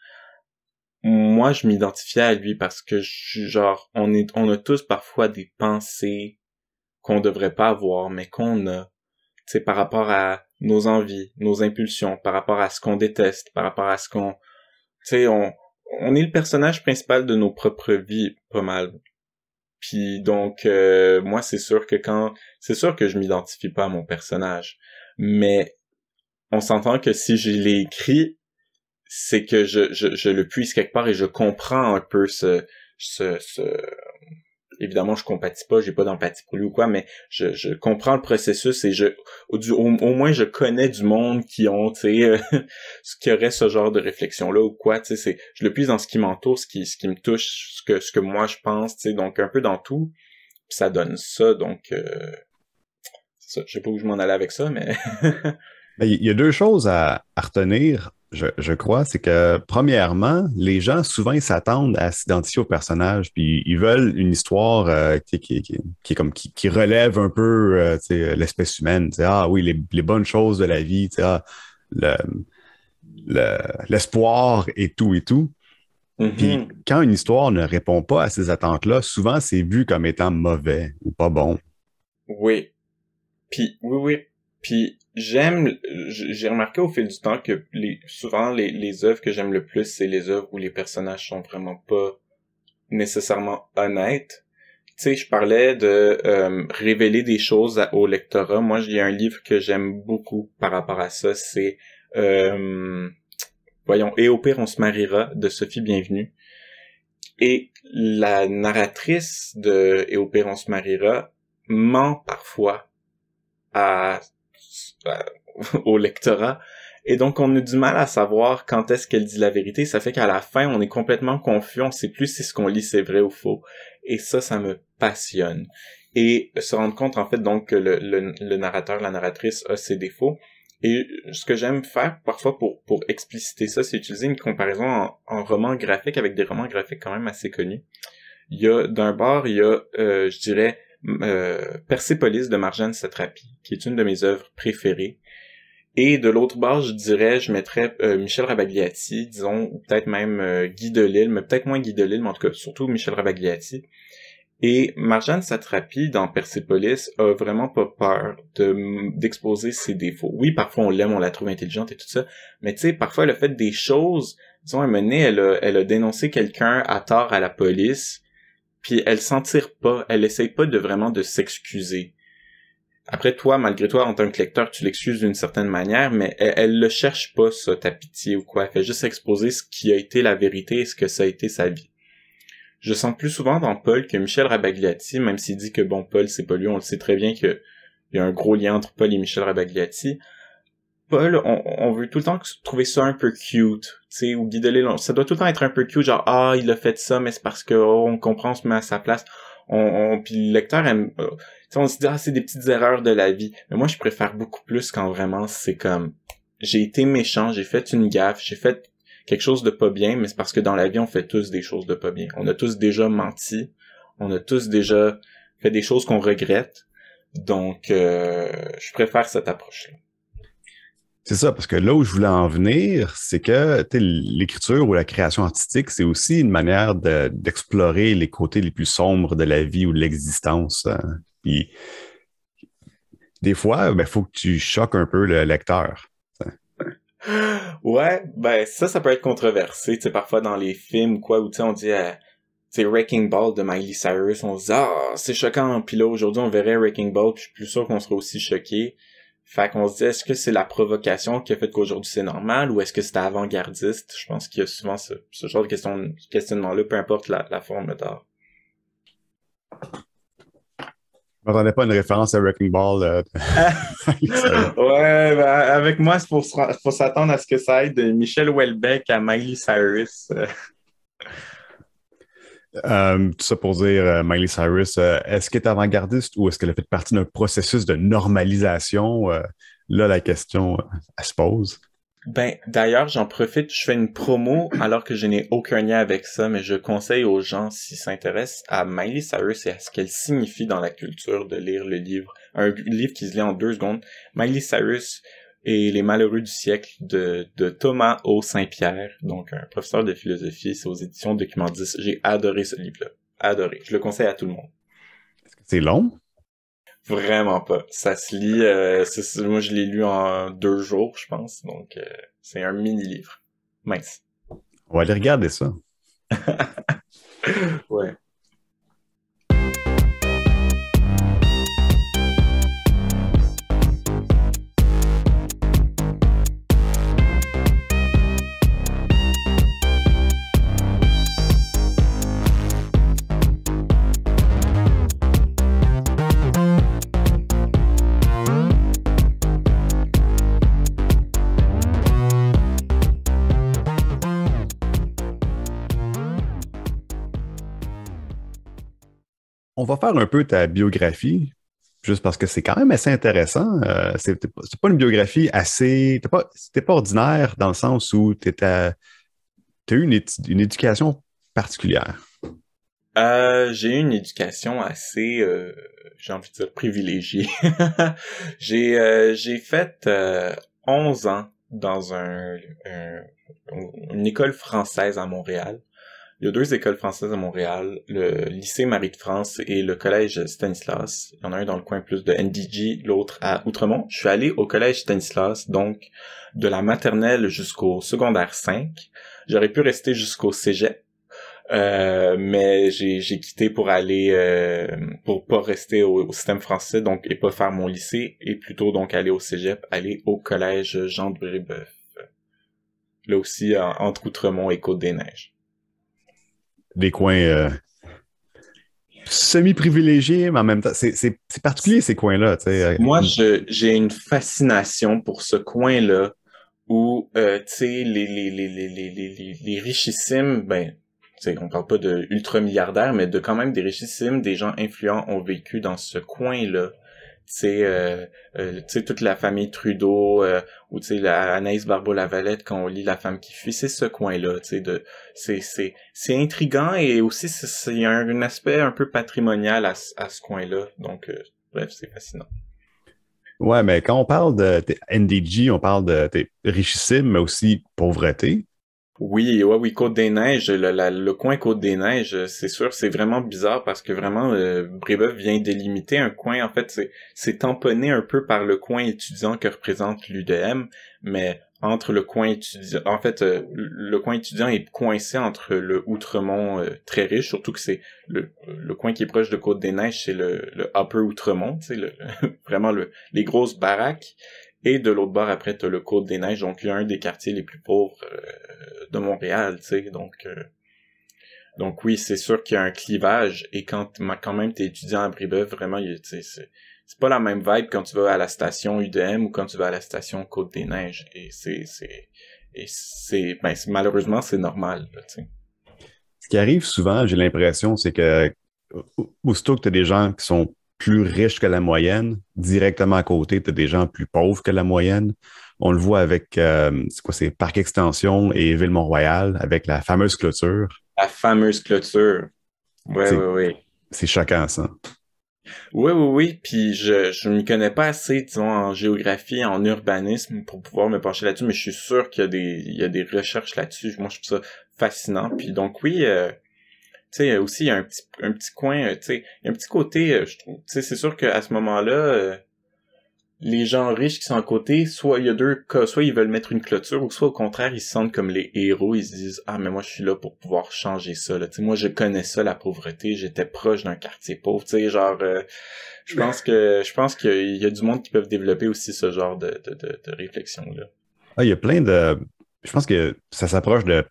Moi, je m'identifiais à lui parce que genre on a tous parfois des pensées qu'on devrait pas avoir, mais qu'on a. Tu sais, par rapport à nos envies, nos impulsions, par rapport à ce qu'on déteste, par rapport à ce qu'on... Tu sais, on est le personnage principal de nos propres vies, pas mal. Puis donc, moi, c'est sûr que C'est sûr que je m'identifie pas à mon personnage, mais on s'entend que si je l'ai écrit, c'est que je le puise quelque part et je comprends un peu ce évidemment, je compatis pas, j'ai pas d'empathie pour lui ou quoi, mais je comprends le processus et au moins je connais du monde qui ont, tu sais, qui aurait ce genre de réflexion-là ou quoi, tu sais, je le puise dans ce qui m'entoure, ce qui me touche, ce que moi je pense, tu sais, donc un peu dans tout, puis ça donne ça, donc, c'est ça, je sais pas où je m'en allais avec ça, mais... Ben, il y a deux choses à retenir, je crois. C'est que, premièrement, les gens, souvent, ils s'attendent à s'identifier au personnage, puis ils veulent une histoire qui est comme, qui relève un peu tu sais, l'espèce humaine. Tu sais, ah oui, les bonnes choses de la vie, tu sais, ah, le, l'espoir et tout et tout. Puis Mhm. quand une histoire ne répond pas à ces attentes-là, souvent, c'est vu comme étant mauvais ou pas bon. Oui. Puis, oui, oui. Puis, j'ai remarqué au fil du temps que souvent, les œuvres que j'aime le plus, c'est les œuvres où les personnages sont vraiment pas nécessairement honnêtes. Tu sais, je parlais de révéler des choses au lectorat. Moi, il y a un livre que j'aime beaucoup par rapport à ça, c'est voyons, Et au pire on se mariera de Sophie Bienvenue. Et la narratrice de Et au pire on se mariera ment parfois à, à- au lectorat. Et donc, on a du mal à savoir quand est-ce qu'elle dit la vérité. Ça fait qu'à la fin, on est complètement confus. On sait plus si ce qu'on lit, c'est vrai ou faux. Et ça me passionne. Et se rendre compte, en fait, donc, que le narrateur, la narratrice a ses défauts. Et ce que j'aime faire, parfois, pour expliciter ça, c'est utiliser une comparaison en roman graphique avec des romans graphiques quand même assez connus. D'un bord, il y a, je dirais, Persépolis de Marjane Satrapi, qui est une de mes œuvres préférées. Et de l'autre bord, je mettrais Michel Rabagliati, disons, ou peut-être même Guy Delisle, mais peut-être moins Guy Delisle, mais en tout cas, surtout Michel Rabagliati. Et Marjane Satrapi, dans Persépolis, a vraiment pas peur d'exposer ses défauts. Oui, parfois on l'aime, on la trouve intelligente et tout ça, mais tu sais, parfois elle a fait des choses, disons, à un moment donné, elle a dénoncé quelqu'un à tort à la police, puis elle s'en tire pas, elle essaye pas de vraiment de s'excuser. Après, toi, malgré toi, en tant que lecteur, tu l'excuses d'une certaine manière, mais elle le cherche pas, ça, ta pitié ou quoi. Elle fait juste exposer ce qui a été la vérité et ce que ça a été sa vie. Je sens plus souvent dans Paul que Michel Rabagliati, même s'il dit que bon, Paul, c'est pas lui, on le sait très bien qu'il y a un gros lien entre Paul et Michel Rabagliati. Paul, on veut tout le temps trouver ça un peu cute, tu sais, ou Guy Delisle, ça doit tout le temps être un peu cute, genre, ah, il a fait ça, mais c'est parce que, on comprend, on se met à sa place. Puis le lecteur aime, on se dit, ah, c'est des petites erreurs de la vie. Mais moi, je préfère beaucoup plus quand vraiment c'est comme, j'ai été méchant, j'ai fait une gaffe, j'ai fait quelque chose de pas bien, mais c'est parce que dans la vie, on fait tous des choses de pas bien. On a tous déjà menti, on a tous déjà fait des choses qu'on regrette. Donc, je préfère cette approche-là. C'est ça, parce que là où je voulais en venir, c'est que tu sais, l'écriture ou la création artistique, c'est aussi une manière d'explorer les côtés les plus sombres de la vie ou de l'existence. Hein. Puis des fois, il faut que tu choques un peu le lecteur. Ouais, ben ça peut être controversé, tu sais, parfois dans les films ou quoi, où tu sais, on dit, tu sais, Wrecking Ball de Miley Cyrus, on se dit, ah, c'est choquant, puis là, aujourd'hui, on verrait Wrecking Ball, puis je suis plus sûr qu'on serait aussi choqué. Fait qu'on se dit, est-ce que c'est la provocation qui a fait qu'aujourd'hui c'est normal, ou est-ce que c'était avant-gardiste? Je pense qu'il y a souvent ce genre de questionnement-là, peu importe la forme d'art. Je m'attendais pas à une référence à Wrecking Ball. Ouais, ben, avec moi, faut s'attendre à ce que ça aille de Michel Houellebecq à Miley Cyrus. Tout ça pour dire, Miley Cyrus, est-ce qu'elle est avant-gardiste ou est-ce qu'elle a fait partie d'un processus de normalisation? Là, la question, elle se pose. Ben, d'ailleurs, j'en profite, je fais une promo alors que je n'ai aucun lien avec ça, mais je conseille aux gens, s'ils s'intéressent à Miley Cyrus et à ce qu'elle signifie dans la culture, de lire le livre. Un livre qui se lit en 2 secondes. Miley Cyrus et les malheureux du siècle de Thomas O. Saint-Pierre, donc un professeur de philosophie, c'est aux éditions Document 10. J'ai adoré ce livre-là. Adoré. Je le conseille à tout le monde. C'est long? Vraiment pas. Ça se lit, moi je l'ai lu en 2 jours, je pense. Donc c'est un mini-livre. Mince. On va aller regarder ça. Ouais. On va faire un peu ta biographie, juste parce que c'est quand même assez intéressant. C'est pas une biographie assez. C'était pas ordinaire dans le sens où t'as eu une éducation particulière. J'ai eu une éducation assez, j'ai envie de dire, privilégiée. J'ai fait 11 ans dans une école française à Montréal. Il y a 2 écoles françaises à Montréal, le lycée Marie de France et le collège Stanislas. Il y en a un dans le coin plus de NDG, l'autre à Outremont. Je suis allé au collège Stanislas, donc de la maternelle jusqu'au secondaire 5. J'aurais pu rester jusqu'au cégep, mais j'ai quitté pour aller pour pas rester au système français, donc et pas faire mon lycée, et plutôt donc aller au cégep, aller au collège Jean de Brébeuf. Là aussi entre Outremont et Côte-des-Neiges. Des coins semi-privilégiés, mais en même temps, c'est particulier ces coins-là. Tu sais. Moi, j'ai une fascination pour ce coin-là où, tu sais, les richissimes, ben, tu sais, on parle pas de ultra-milliardaires, mais de quand même des richissimes, des gens influents ont vécu dans ce coin-là. Tu sais, toute la famille Trudeau, ou tu sais, la Anaïs Barbeau-Lavalette, quand on lit La femme qui fuit, c'est ce coin-là, tu sais, c'est intriguant et aussi, il y a un aspect un peu patrimonial à ce coin-là. Donc, bref, c'est fascinant. Ouais, mais quand on parle de NDG, on parle de t'es richissime, mais aussi pauvreté. Oui, ouais, oui, Côte-des-Neiges, le coin Côte-des-Neiges, c'est sûr, c'est vraiment bizarre parce que vraiment, Brébeuf vient délimiter un coin, en fait, c'est tamponné un peu par le coin étudiant que représente l'UDM, mais entre le coin étudiant, en fait, le coin étudiant est coincé entre le Outremont très riche, surtout que c'est le coin qui est proche de Côte-des-Neiges, c'est le Upper Outremont, tu sais, vraiment les grosses baraques. Et de l'autre bord, après, t'as le Côte-des-Neiges, donc il y a un des quartiers les plus pauvres de Montréal, tu sais, donc oui, c'est sûr qu'il y a un clivage, et quand même t'es étudiant à Brébeuf, vraiment, tu sais, c'est pas la même vibe quand tu vas à la station UDM ou quand tu vas à la station Côte-des-Neiges, et malheureusement, c'est normal, là, tu sais. Ce qui arrive souvent, j'ai l'impression, c'est que aussitôt que tu as des gens qui sont plus riches que la moyenne, directement à côté, tu as des gens plus pauvres que la moyenne. On le voit avec, c'est Parc Extension et Ville-Mont-Royal, avec la fameuse clôture. La fameuse clôture. Ouais, C'est ouais, ouais. c'est choquant, ça. Oui, oui, oui, puis je m'y connais pas assez, disons, en géographie, en urbanisme, pour pouvoir me pencher là-dessus, mais je suis sûr qu'il y a des recherches là-dessus. Moi, je trouve ça fascinant. Puis donc, oui, tu sais, aussi, il y a un petit coin, tu sais, il y a un petit côté, je trouve, tu sais, c'est sûr qu'à ce moment-là, les gens riches qui sont à côté, soit il y a 2 cas, soit ils veulent mettre une clôture, ou soit au contraire, ils se sentent comme les héros, ils se disent « Ah, mais moi, je suis là pour pouvoir changer ça, là. » Tu sais, moi, je connais ça, la pauvreté, j'étais proche d'un quartier pauvre, tu sais, genre, je pense qu'il y a du monde qui peuvent développer aussi ce genre de réflexion-là. Ah, il y a plein de... Je pense que ça s'approche de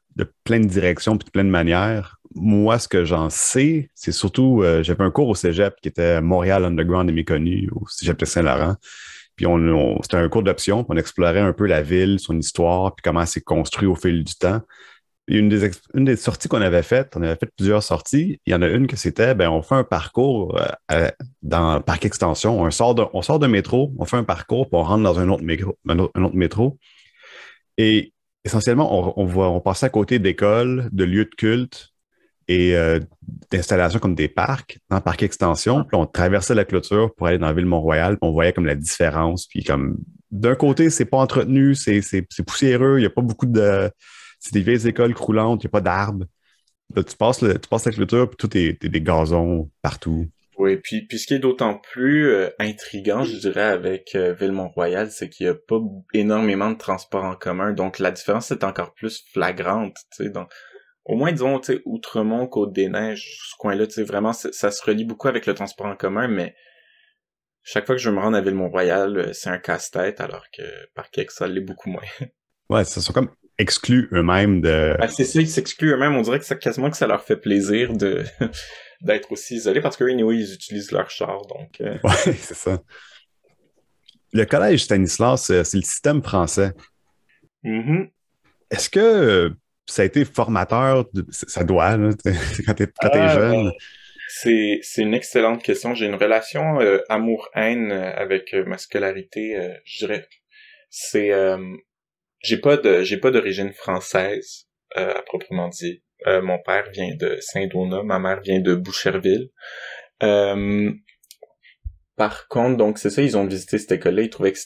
plein de directions puis de plein de manières. Moi, ce que j'en sais, c'est surtout... j'avais un cours au cégep qui était Montréal Underground et méconnu, au cégep de Saint-Laurent. Puis c'était un cours d'option, puis on explorait un peu la ville, son histoire, puis comment elle s'est construit au fil du temps. Une des sorties qu'on avait faites, on avait fait plusieurs sorties. Il y en a une que c'était, ben, on fait un parcours dans Parc Extension. On sort de métro, on fait un parcours, puis on rentre dans un autre métro, un autre métro. Et essentiellement, on passait à côté d'écoles, de lieux de culte et d'installations comme des parcs, dans Parc Extension. Puis on traversait la clôture pour aller dans la ville Mont-Royal, puis on voyait comme la différence. Puis comme d'un côté, c'est pas entretenu, c'est poussiéreux, il n'y a pas beaucoup de. C'est des vieilles écoles croulantes, il n'y a pas d'arbres. Là, tu passes la clôture, puis tout est des gazons partout. Oui, puis ce qui est d'autant plus intriguant, je dirais, avec Ville-Mont-Royal, c'est qu'il n'y a pas énormément de transports en commun, donc la différence est encore plus flagrante, tu sais, donc au moins, disons, tu sais, Outremont, Côte-des-Neiges, ce coin-là, tu sais, vraiment, ça se relie beaucoup avec le transport en commun, mais chaque fois que je veux me rendre à Ville-Mont-Royal, c'est un casse-tête, alors que Parc-Ex, ça l'est beaucoup moins. Ouais, ça sont comme exclus eux-mêmes de. Ben, c'est ça, ils s'excluent eux-mêmes, on dirait que ça, quasiment que ça leur fait plaisir de d'être aussi isolés, parce que anyway, ils utilisent leur char, donc... Ouais, c'est ça. Le collège Stanislas, c'est le système français. Mm-hmm. Est-ce que ça a été formateur? Ça doit, là, quand t'es Ah, jeune. c'est une excellente question. J'ai une relation amour-haine avec ma scolarité, je dirais. C'est j'ai pas d'origine française à proprement dit. Mon père vient de Saint-Donat, ma mère vient de Boucherville. Euh, Par contre, donc c'est ça, ils ont visité cette école-là, ils trouvaient que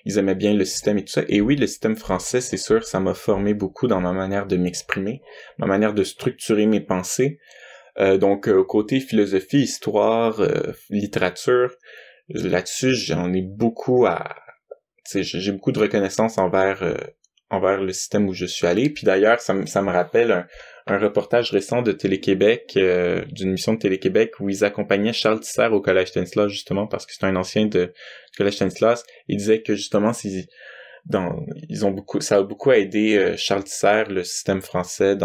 ils aimaient bien le système et tout ça. Et oui, le système français, c'est sûr, ça m'a formé beaucoup dans ma manière de m'exprimer, ma manière de structurer mes pensées. Donc, côté philosophie, histoire, littérature, là-dessus, j'en ai beaucoup tu sais, j'ai beaucoup de reconnaissance envers le système où je suis allé. Puis d'ailleurs, ça me rappelle un reportage récent de Télé-Québec, d'une émission de Télé-Québec où ils accompagnaient Charles Tissère au Collège Stanislas, justement, parce que c'est un ancien du Collège Stanislas. Il disait que justement, ça a beaucoup aidé Charles Tissère, le système français,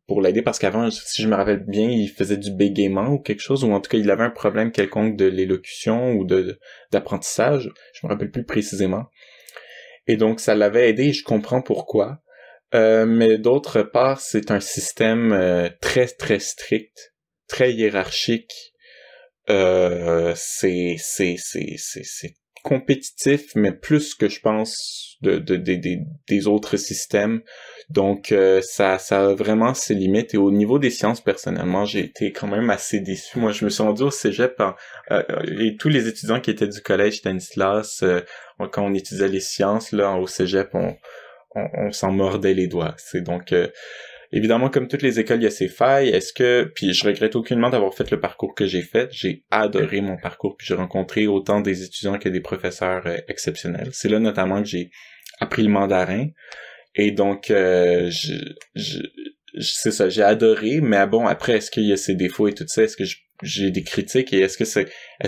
pour l'aider, parce qu'avant, si je me rappelle bien, il faisait du bégaiement ou quelque chose, ou en tout cas, il avait un problème quelconque de l'élocution ou d'apprentissage. Je me rappelle plus précisément. Et donc, ça l'avait aidé et je comprends pourquoi. Mais d'autre part, c'est un système très, très strict, très hiérarchique. C'est compétitif, mais plus que je pense des autres systèmes. Donc, ça a vraiment ses limites. Et au niveau des sciences, personnellement, j'ai été quand même assez déçu. Moi, je me suis rendu au cégep et tous les étudiants qui étaient du collège Stanislas, quand on étudiait les sciences, là, au cégep, on s'en mordait les doigts. C'est donc... évidemment, comme toutes les écoles, il y a ses failles. Puis je regrette aucunement d'avoir fait le parcours que j'ai fait. J'ai adoré mon parcours, puis j'ai rencontré autant des étudiants que des professeurs exceptionnels. C'est là notamment que j'ai appris le mandarin. Et donc, c'est ça, j'ai adoré. Mais bon, après, est-ce qu'il y a ses défauts et tout ça? Est-ce que j'ai des critiques? Et est-ce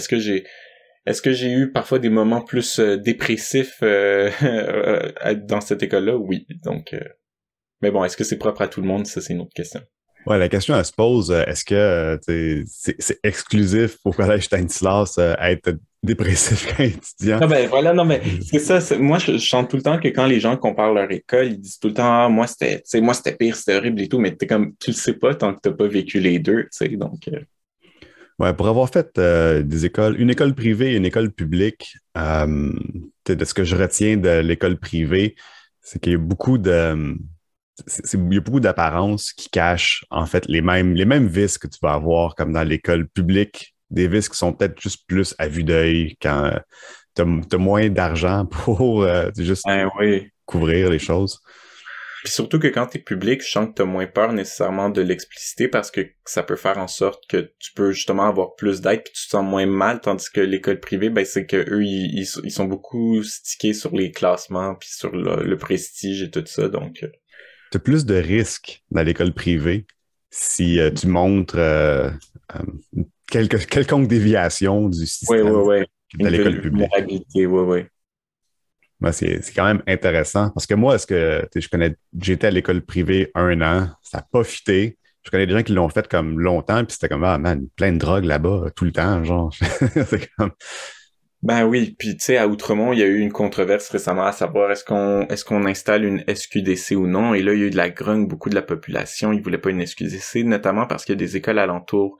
que j'ai eu parfois des moments plus dépressifs dans cette école-là? Oui. Donc... mais bon, est-ce que c'est propre à tout le monde? Ça, c'est une autre question. Ouais, la question, elle se pose, est-ce que c'est exclusif au collège Stanislas être dépressif quand étudiant? Ah ben voilà, non mais c'est ça. Moi, je chante tout le temps que quand les gens comparent leur école, ils disent tout le temps, ah, moi c'était pire, c'était horrible et tout, mais t'es comme, tu le sais pas tant que t'as pas vécu les deux, tu sais, donc... Ouais, pour avoir fait une école privée et une école publique, de ce que je retiens de l'école privée, c'est qu'il y a beaucoup il y a beaucoup d'apparences qui cachent en fait les mêmes vices que tu vas avoir comme dans l'école publique, des vices qui sont peut-être juste plus à vue d'œil quand t'as moins d'argent pour juste oui. couvrir les choses. Puis surtout que quand t'es public, je sens que t'as moins peur nécessairement de l'expliciter parce que ça peut faire en sorte que tu peux justement avoir plus d'aide puis tu te sens moins mal, tandis que l'école privée, ben c'est que eux ils sont beaucoup stickés sur les classements puis sur le prestige et tout ça, donc... Tu as plus de risques dans l'école privée si tu montres quelconque déviation du système de l'école publique. Ben, c'est quand même intéressant parce que moi, j'étais à l'école privée 1 an, ça n'a pas fité. Je connais des gens qui l'ont fait comme longtemps, puis c'était comme, ah man, plein de drogue là-bas tout le temps, genre. C'est comme... Ben oui, puis tu sais, à Outremont, il y a eu une controverse récemment à savoir est-ce qu'on installe une SQDC ou non, et là, il y a eu de la grogne, beaucoup de la population, ils voulaient pas une SQDC, notamment parce qu'il y a des écoles alentours.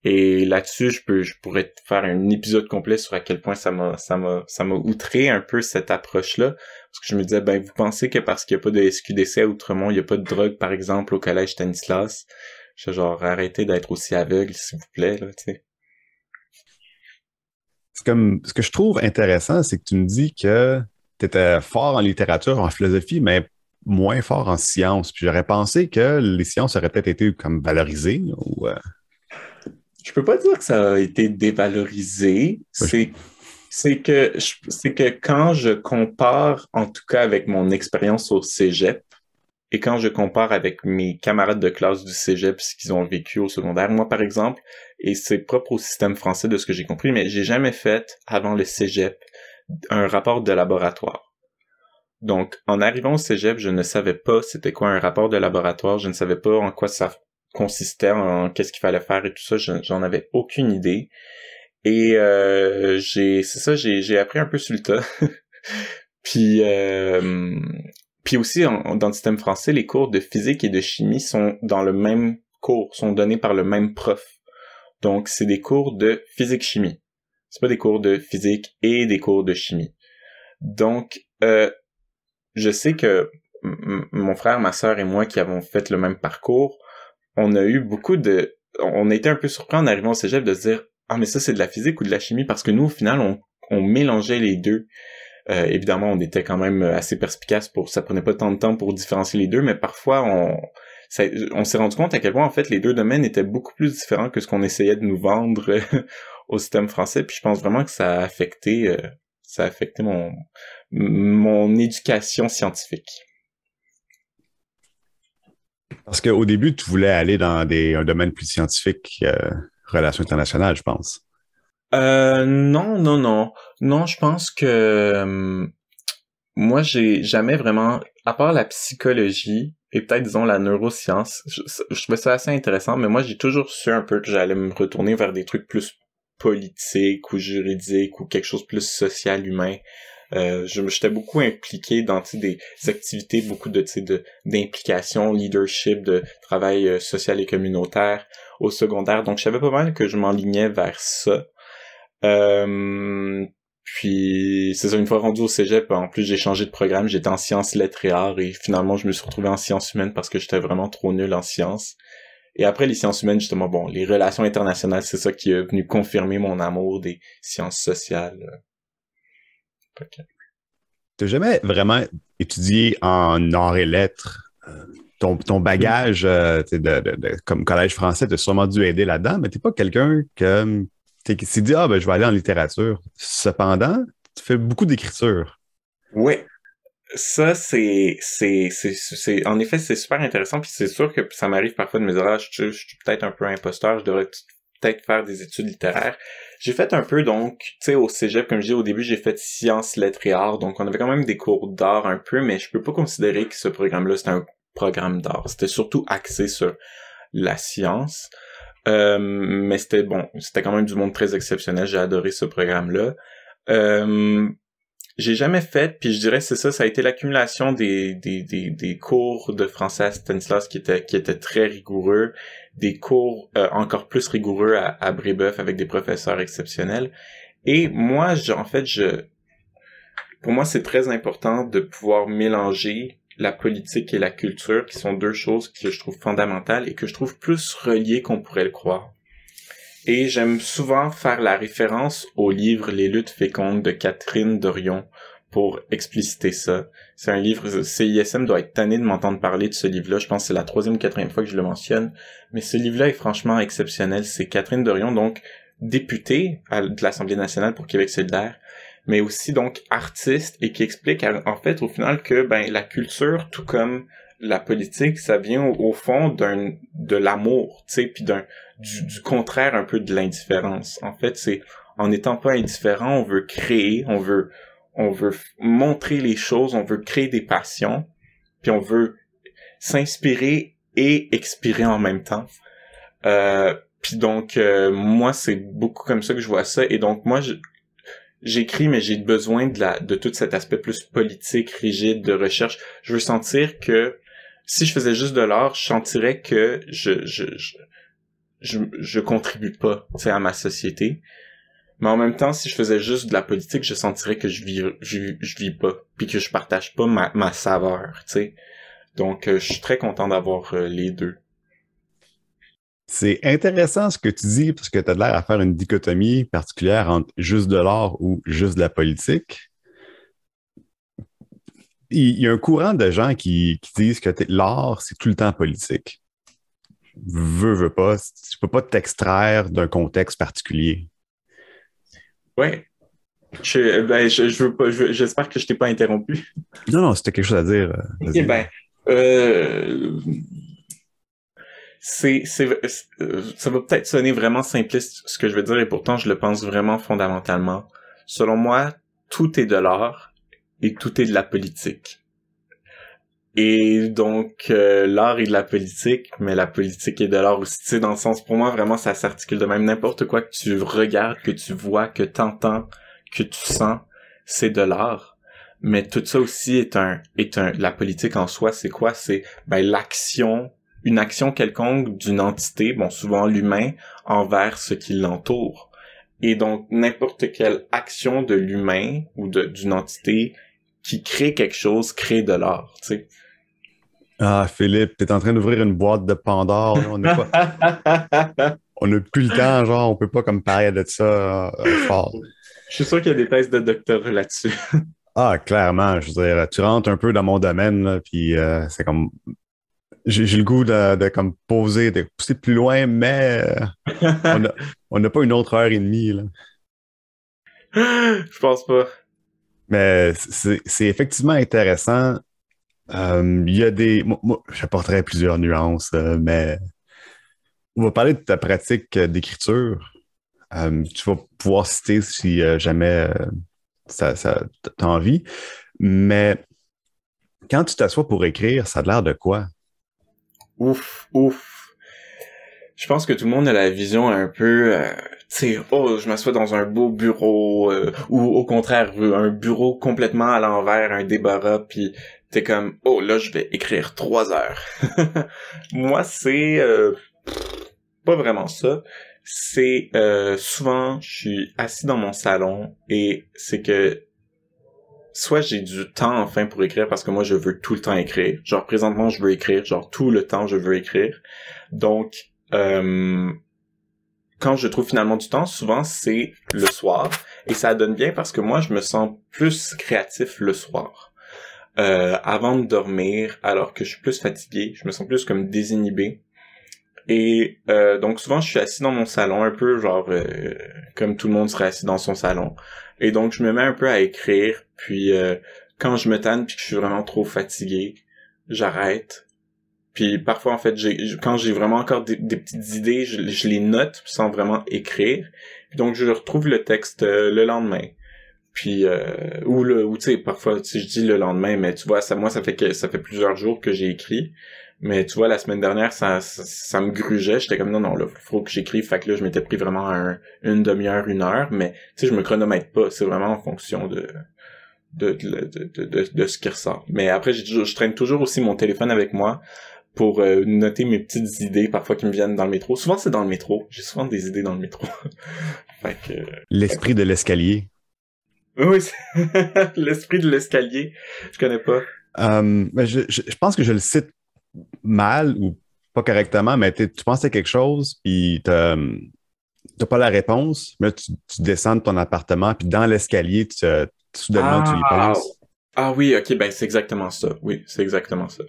Et là-dessus, je pourrais te faire un épisode complet sur à quel point ça m'a outré un peu cette approche-là. Parce que je me disais, ben, vous pensez que parce qu'il y a pas de SQDC à Outremont, il y a pas de drogue, par exemple, au collège Stanislas? Je genre, arrêtez d'être aussi aveugle, s'il vous plaît, là, tu sais. C'est comme, ce que je trouve intéressant, c'est que tu me dis que tu étais fort en littérature, en philosophie, mais moins fort en sciences. Puis j'aurais pensé que les sciences auraient peut-être été comme valorisées. Ou, Je peux pas dire que ça a été dévalorisé. ouais, C'est que quand je compare, en tout cas avec mon expérience au cégep, et quand je compare avec mes camarades de classe du cégep, ce qu'ils ont vécu au secondaire, moi par exemple, et c'est propre au système français de ce que j'ai compris, mais j'ai jamais fait, avant le cégep, un rapport de laboratoire. Donc, en arrivant au cégep, je ne savais pas c'était quoi un rapport de laboratoire, je ne savais pas en quoi ça consistait, en qu'est-ce qu'il fallait faire et tout ça, j'en avais aucune idée. Et j'ai appris un peu sur le tas. Puis, puis aussi, dans le système français, les cours de physique et de chimie sont dans le même cours, sont donnés par le même prof. Donc, c'est des cours de physique-chimie. C'est pas des cours de physique et des cours de chimie. Donc, je sais que mon frère, ma sœur et moi qui avons fait le même parcours, on a eu on a été un peu surpris en arrivant au cégep de se dire, ah, mais ça, c'est de la physique ou de la chimie? Parce que nous, au final, on mélangeait les deux. Évidemment, on était quand même assez perspicace ça prenait pas tant de temps pour différencier les deux, mais parfois, on s'est rendu compte à quel point, en fait, les deux domaines étaient beaucoup plus différents que ce qu'on essayait de nous vendre au système français, puis je pense vraiment que ça a affecté mon éducation scientifique. parce qu'au début, tu voulais aller dans un domaine plus scientifique, relations internationales, je pense. Non, non, non. Non, je pense que moi, j'ai jamais vraiment, à part la psychologie et peut-être, disons, la neuroscience, je trouvais ça assez intéressant, mais moi, j'ai toujours su un peu que j'allais me retourner vers des trucs plus politiques ou juridiques ou quelque chose de plus social, humain. J'étais beaucoup impliqué dans des activités, beaucoup d'implication, leadership, de travail social et communautaire au secondaire. Donc, je savais pas mal que je m'enlignais vers ça. Puis, c'est ça, une fois rendu au cégep, en plus, j'ai changé de programme, j'étais en sciences, lettres et arts, et finalement, je me suis retrouvé en sciences humaines parce que j'étais vraiment trop nul en sciences. Et après les sciences humaines, justement, bon, les relations internationales, c'est ça qui est venu confirmer mon amour des sciences sociales. Ok. Tu n'as jamais vraiment étudié en arts et lettres. Ton bagage comme collège français t'a sûrement dû aider là-dedans, mais tu n'es pas quelqu'un qui s'est dit, ah, ben, je vais aller en littérature. Cependant, tu fais beaucoup d'écriture. Ouais. Ça, en effet, c'est super intéressant, puis c'est sûr que ça m'arrive parfois de me dire, ah, je suis peut-être un peu imposteur, je devrais peut-être faire des études littéraires. J'ai fait un peu, donc, tu sais, au cégep, comme je dis au début, j'ai fait sciences, lettres et arts, donc on avait quand même des cours d'art un peu, mais je peux pas considérer que ce programme-là, c'était un programme d'art. C'était surtout axé sur la science. Mais c'était quand même du monde très exceptionnel, j'ai adoré ce programme-là. J'ai jamais fait, puis je dirais c'est ça, ça a été l'accumulation des cours de français à Stanislas qui étaient très rigoureux, des cours encore plus rigoureux à Brébeuf avec des professeurs exceptionnels. Et moi, pour moi, c'est très important de pouvoir mélanger la politique et la culture, qui sont deux choses que je trouve fondamentales et que je trouve plus reliées qu'on pourrait le croire. Et j'aime souvent faire la référence au livre Les luttes fécondes de Catherine Dorion pour expliciter ça. C'est un livre, CISM doit être tanné de m'entendre parler de ce livre-là. Je pense que c'est la 3e ou 4e fois que je le mentionne. Mais ce livre-là est franchement exceptionnel. C'est Catherine Dorion, donc députée de l'Assemblée nationale pour Québec solidaire, mais aussi donc artiste et qui explique en fait au final que la culture, tout comme la politique, ça vient au fond de l'amour, tu sais, puis du contraire un peu de l'indifférence. En fait, c'est en n'étant pas indifférent, on veut créer, on veut montrer les choses, on veut créer des passions, puis on veut s'inspirer et expirer en même temps. Puis donc moi c'est beaucoup comme ça que je vois ça, et donc moi j'écris, mais j'ai besoin de tout cet aspect plus politique, rigide, de recherche. Je veux sentir que si je faisais juste de l'art, je sentirais que je contribue pas, tu sais, à ma société. Mais en même temps, si je faisais juste de la politique, je sentirais que je vis pas, puis que je partage pas ma saveur, tu sais. Donc, je suis très content d'avoir les deux. C'est intéressant ce que tu dis, parce que tu as l'air à faire une dichotomie particulière entre juste de l'art ou juste de la politique. Il y a un courant de gens qui disent que l'art, c'est tout le temps politique. Veux pas, tu peux pas t'extraire d'un contexte particulier. Ouais. J'espère que je t'ai pas interrompu. Non, non, c'était quelque chose à dire. Eh Vas-y. ben, euh, ça va peut-être sonner vraiment simpliste ce que je veux dire et pourtant je le pense vraiment fondamentalement. Selon moi, tout est de l'art et tout est de la politique. Et donc, l'art est de la politique, mais la politique est de l'art aussi. Tu sais, dans le sens, pour moi, vraiment, ça s'articule de même. N'importe quoi que tu regardes, que tu vois, que t'entends, que tu sens, c'est de l'art. Mais tout ça aussi la politique en soi, c'est quoi? C'est, une action quelconque d'une entité, bon, souvent l'humain, envers ce qui l'entoure. Et donc, n'importe quelle action de l'humain ou d'une entité qui crée quelque chose, crée de l'art, tu sais. Ah, Philippe, t'es en train d'ouvrir une boîte de Pandore. Là. On n'a plus le temps, genre, on peut pas comme parler de ça fort. Je suis sûr qu'il y a des thèses de doctorat là-dessus. Ah, clairement, je veux dire, tu rentres un peu dans mon domaine, là, puis c'est comme, j'ai le goût de comme poser, de pousser plus loin, mais on n'a pas une autre heure et demie, là. Je pense pas. Mais c'est effectivement intéressant. Il y a moi, j'apporterais plusieurs nuances, mais on va parler de ta pratique d'écriture. Tu vas pouvoir citer si jamais t'as envie. Mais quand tu t'assois pour écrire, ça a l'air de quoi? Ouf, ouf. Je pense que tout le monde a la vision un peu, tu sais, oh, je m'assois dans un beau bureau, ou au contraire, un bureau complètement à l'envers, un débarras, puis t'es comme, oh, là, je vais écrire 3 heures. Moi, c'est pas vraiment ça. C'est souvent, je suis assis dans mon salon et c'est que soit j'ai du temps enfin pour écrire parce que moi je veux tout le temps écrire. Genre présentement je veux écrire, genre tout le temps je veux écrire. Donc quand je trouve finalement du temps, souvent c'est le soir et ça donne bien parce que moi je me sens plus créatif le soir. Avant de dormir, alors que je suis plus fatigué, je me sens plus comme désinhibé. Et donc souvent je suis assis dans mon salon un peu genre comme tout le monde serait assis dans son salon. Et donc je me mets un peu à écrire, puis quand je me tanne puis que je suis vraiment trop fatigué, j'arrête. Puis parfois en fait quand j'ai vraiment encore des petites idées, je les note sans vraiment écrire. Puis donc je retrouve le texte le lendemain. Puis ou tu sais parfois si je dis le lendemain, mais tu vois ça fait plusieurs jours que j'ai écrit. Mais tu vois, la semaine dernière, ça me grugeait. J'étais comme, non, là, faut que j'écrive. Fait que là, je m'étais pris vraiment une demi-heure, 1 heure. Mais, tu sais, je me chronomètre pas. C'est vraiment en fonction de ce qui ressort. Mais après, je traîne toujours aussi mon téléphone avec moi pour noter mes petites idées, parfois qui me viennent dans le métro. Souvent, c'est dans le métro. J'ai souvent des idées dans le métro. Fait que... L'esprit de l'escalier. Oui, l'esprit de l'escalier. Je connais pas. Mais je pense que je le cite mal ou pas correctement, mais tu penses à quelque chose, puis t'as pas la réponse, mais là, tu descends de ton appartement, puis dans l'escalier, soudainement, tu y penses. Ah oui, ok, ben c'est exactement ça. Oui, c'est exactement ça.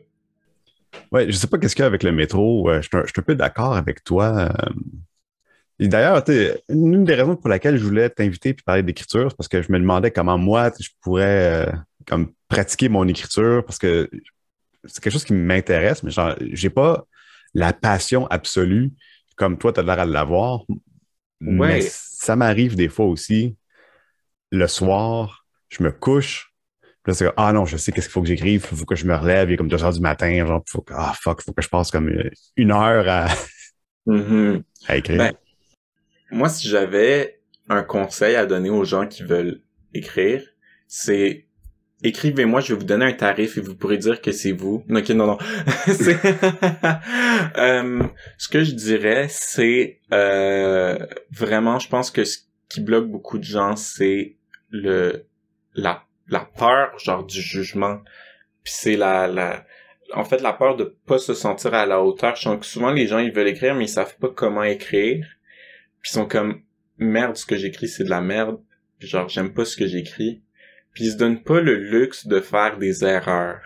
Ouais, je sais pas qu'est-ce qu'il y a avec le métro. Je suis un peu d'accord avec toi. Et d'ailleurs, une des raisons pour laquelle je voulais t'inviter puis parler d'écriture, c'est parce que je me demandais comment moi, je pourrais comme pratiquer mon écriture, parce que c'est quelque chose qui m'intéresse, mais genre, j'ai pas la passion absolue comme toi, tu as l'air à l'avoir. Mais Ouais. ça m'arrive des fois aussi, le soir, je me couche, puis là, c'est comme, ah non, je sais qu'est-ce qu'il faut que j'écrive, il faut que je me relève, il est comme 2 heures du matin, genre, faut que je passe comme 1 heure Mhm. à écrire. Ben, moi, si j'avais un conseil à donner aux gens qui veulent écrire, c'est écrivez-moi, je vais vous donner un tarif et vous pourrez dire que c'est vous. Ok, non, non. C'est... ce que je dirais, c'est vraiment, je pense que ce qui bloque beaucoup de gens, c'est la peur, genre, du jugement. Puis c'est en fait, la peur de pas se sentir à la hauteur. Je sens que souvent, les gens, ils veulent écrire, mais ils savent pas comment écrire. Puis ils sont comme, merde, ce que j'écris, c'est de la merde. Puis genre, j'aime pas ce que j'écris. Puis ils se donnent pas le luxe de faire des erreurs.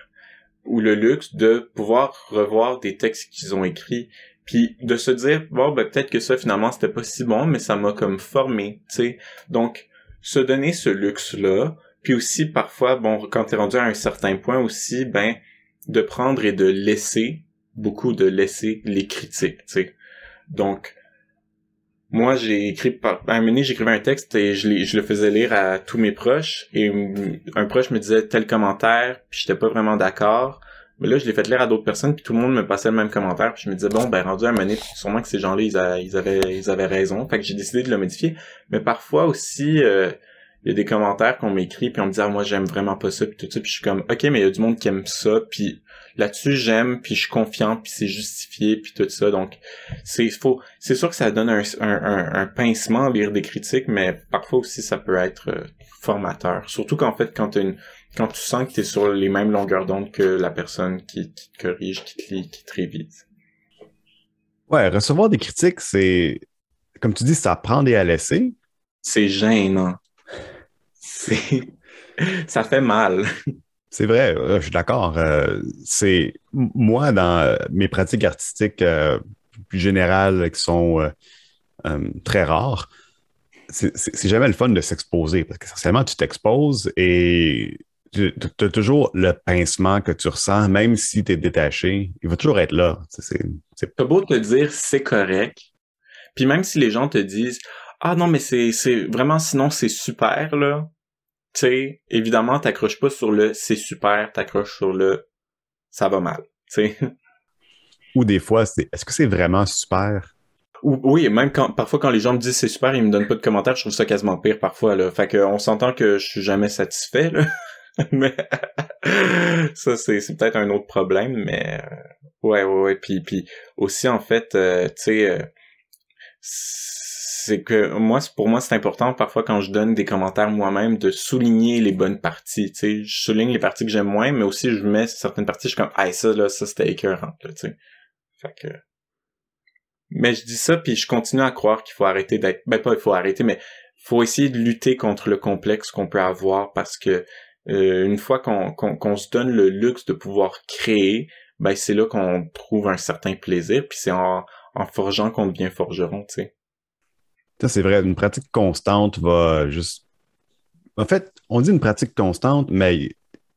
Ou le luxe de pouvoir revoir des textes qu'ils ont écrits. Puis de se dire, bon, ben, peut-être que ça, finalement, c'était pas si bon, mais ça m'a comme formé, tu sais. Donc, se donner ce luxe-là. Puis aussi, parfois, bon, quand t'es rendu à un certain point aussi, ben, de prendre et de laisser, beaucoup de laisser les critiques, tu sais. Donc, moi, j'ai écrit, à un moment donné, j'écrivais un texte et je le faisais lire à tous mes proches et un proche me disait tel commentaire, puis j'étais pas vraiment d'accord. Mais là, je l'ai fait lire à d'autres personnes, puis tout le monde me passait le même commentaire, puis je me disais, bon, ben, rendu à un moment donné, sûrement que ces gens-là, ils avaient raison. Fait que j'ai décidé de le modifier. Mais parfois aussi, il y a des commentaires qu'on m'écrit, puis on me dit, ah, moi, j'aime vraiment pas ça, puis tout ça, puis je suis comme, ok, mais il y a du monde qui aime ça, puis là-dessus, j'aime, puis je suis confiant, puis c'est justifié, puis tout ça, donc c'est sûr que ça donne un pincement à lire des critiques, mais parfois aussi, ça peut être formateur, surtout qu'en fait, quand tu sens que t'es sur les mêmes longueurs d'onde que la personne qui te corrige, qui te lit, qui te révise. Ouais, recevoir des critiques, c'est, comme tu dis, ça prend des à laisser. C'est gênant. Ça fait mal. C'est vrai, je suis d'accord. Moi, dans mes pratiques artistiques plus générales qui sont très rares, c'est jamais le fun de s'exposer parce qu'essentiellement, tu t'exposes et tu as toujours le pincement que tu ressens, même si tu es détaché, il va toujours être là. T'as beau te dire c'est correct, puis même si les gens te disent ah non mais c'est vraiment sinon c'est super là, tu sais évidemment t'accroches pas sur le c'est super, t'accroches sur le ça va mal, tu sais. Ou des fois est-ce que c'est vraiment super? Oui, même parfois quand les gens me disent c'est super, ils me donnent pas de commentaires, je trouve ça quasiment pire parfois là. Fait que on s'entend que je suis jamais satisfait là. Mais ça c'est peut-être un autre problème, mais ouais. Puis aussi en fait, tu sais, c'est que pour moi c'est important parfois quand je donne des commentaires moi-même de souligner les bonnes parties. Tu sais, je souligne les parties que j'aime moins, mais aussi je mets certaines parties, je suis comme ah ça c'était écœurant là, tu sais. Fait que mais je dis ça, puis je continue à croire qu'il faut arrêter d'être... Ben pas il faut arrêter, mais il faut essayer de lutter contre le complexe qu'on peut avoir parce que une fois qu'on se donne le luxe de pouvoir créer, ben c'est là qu'on trouve un certain plaisir, puis c'est en forgeant qu'on devient forgeron, tu sais. Ça, c'est vrai, une pratique constante va juste... En fait, on dit une pratique constante, mais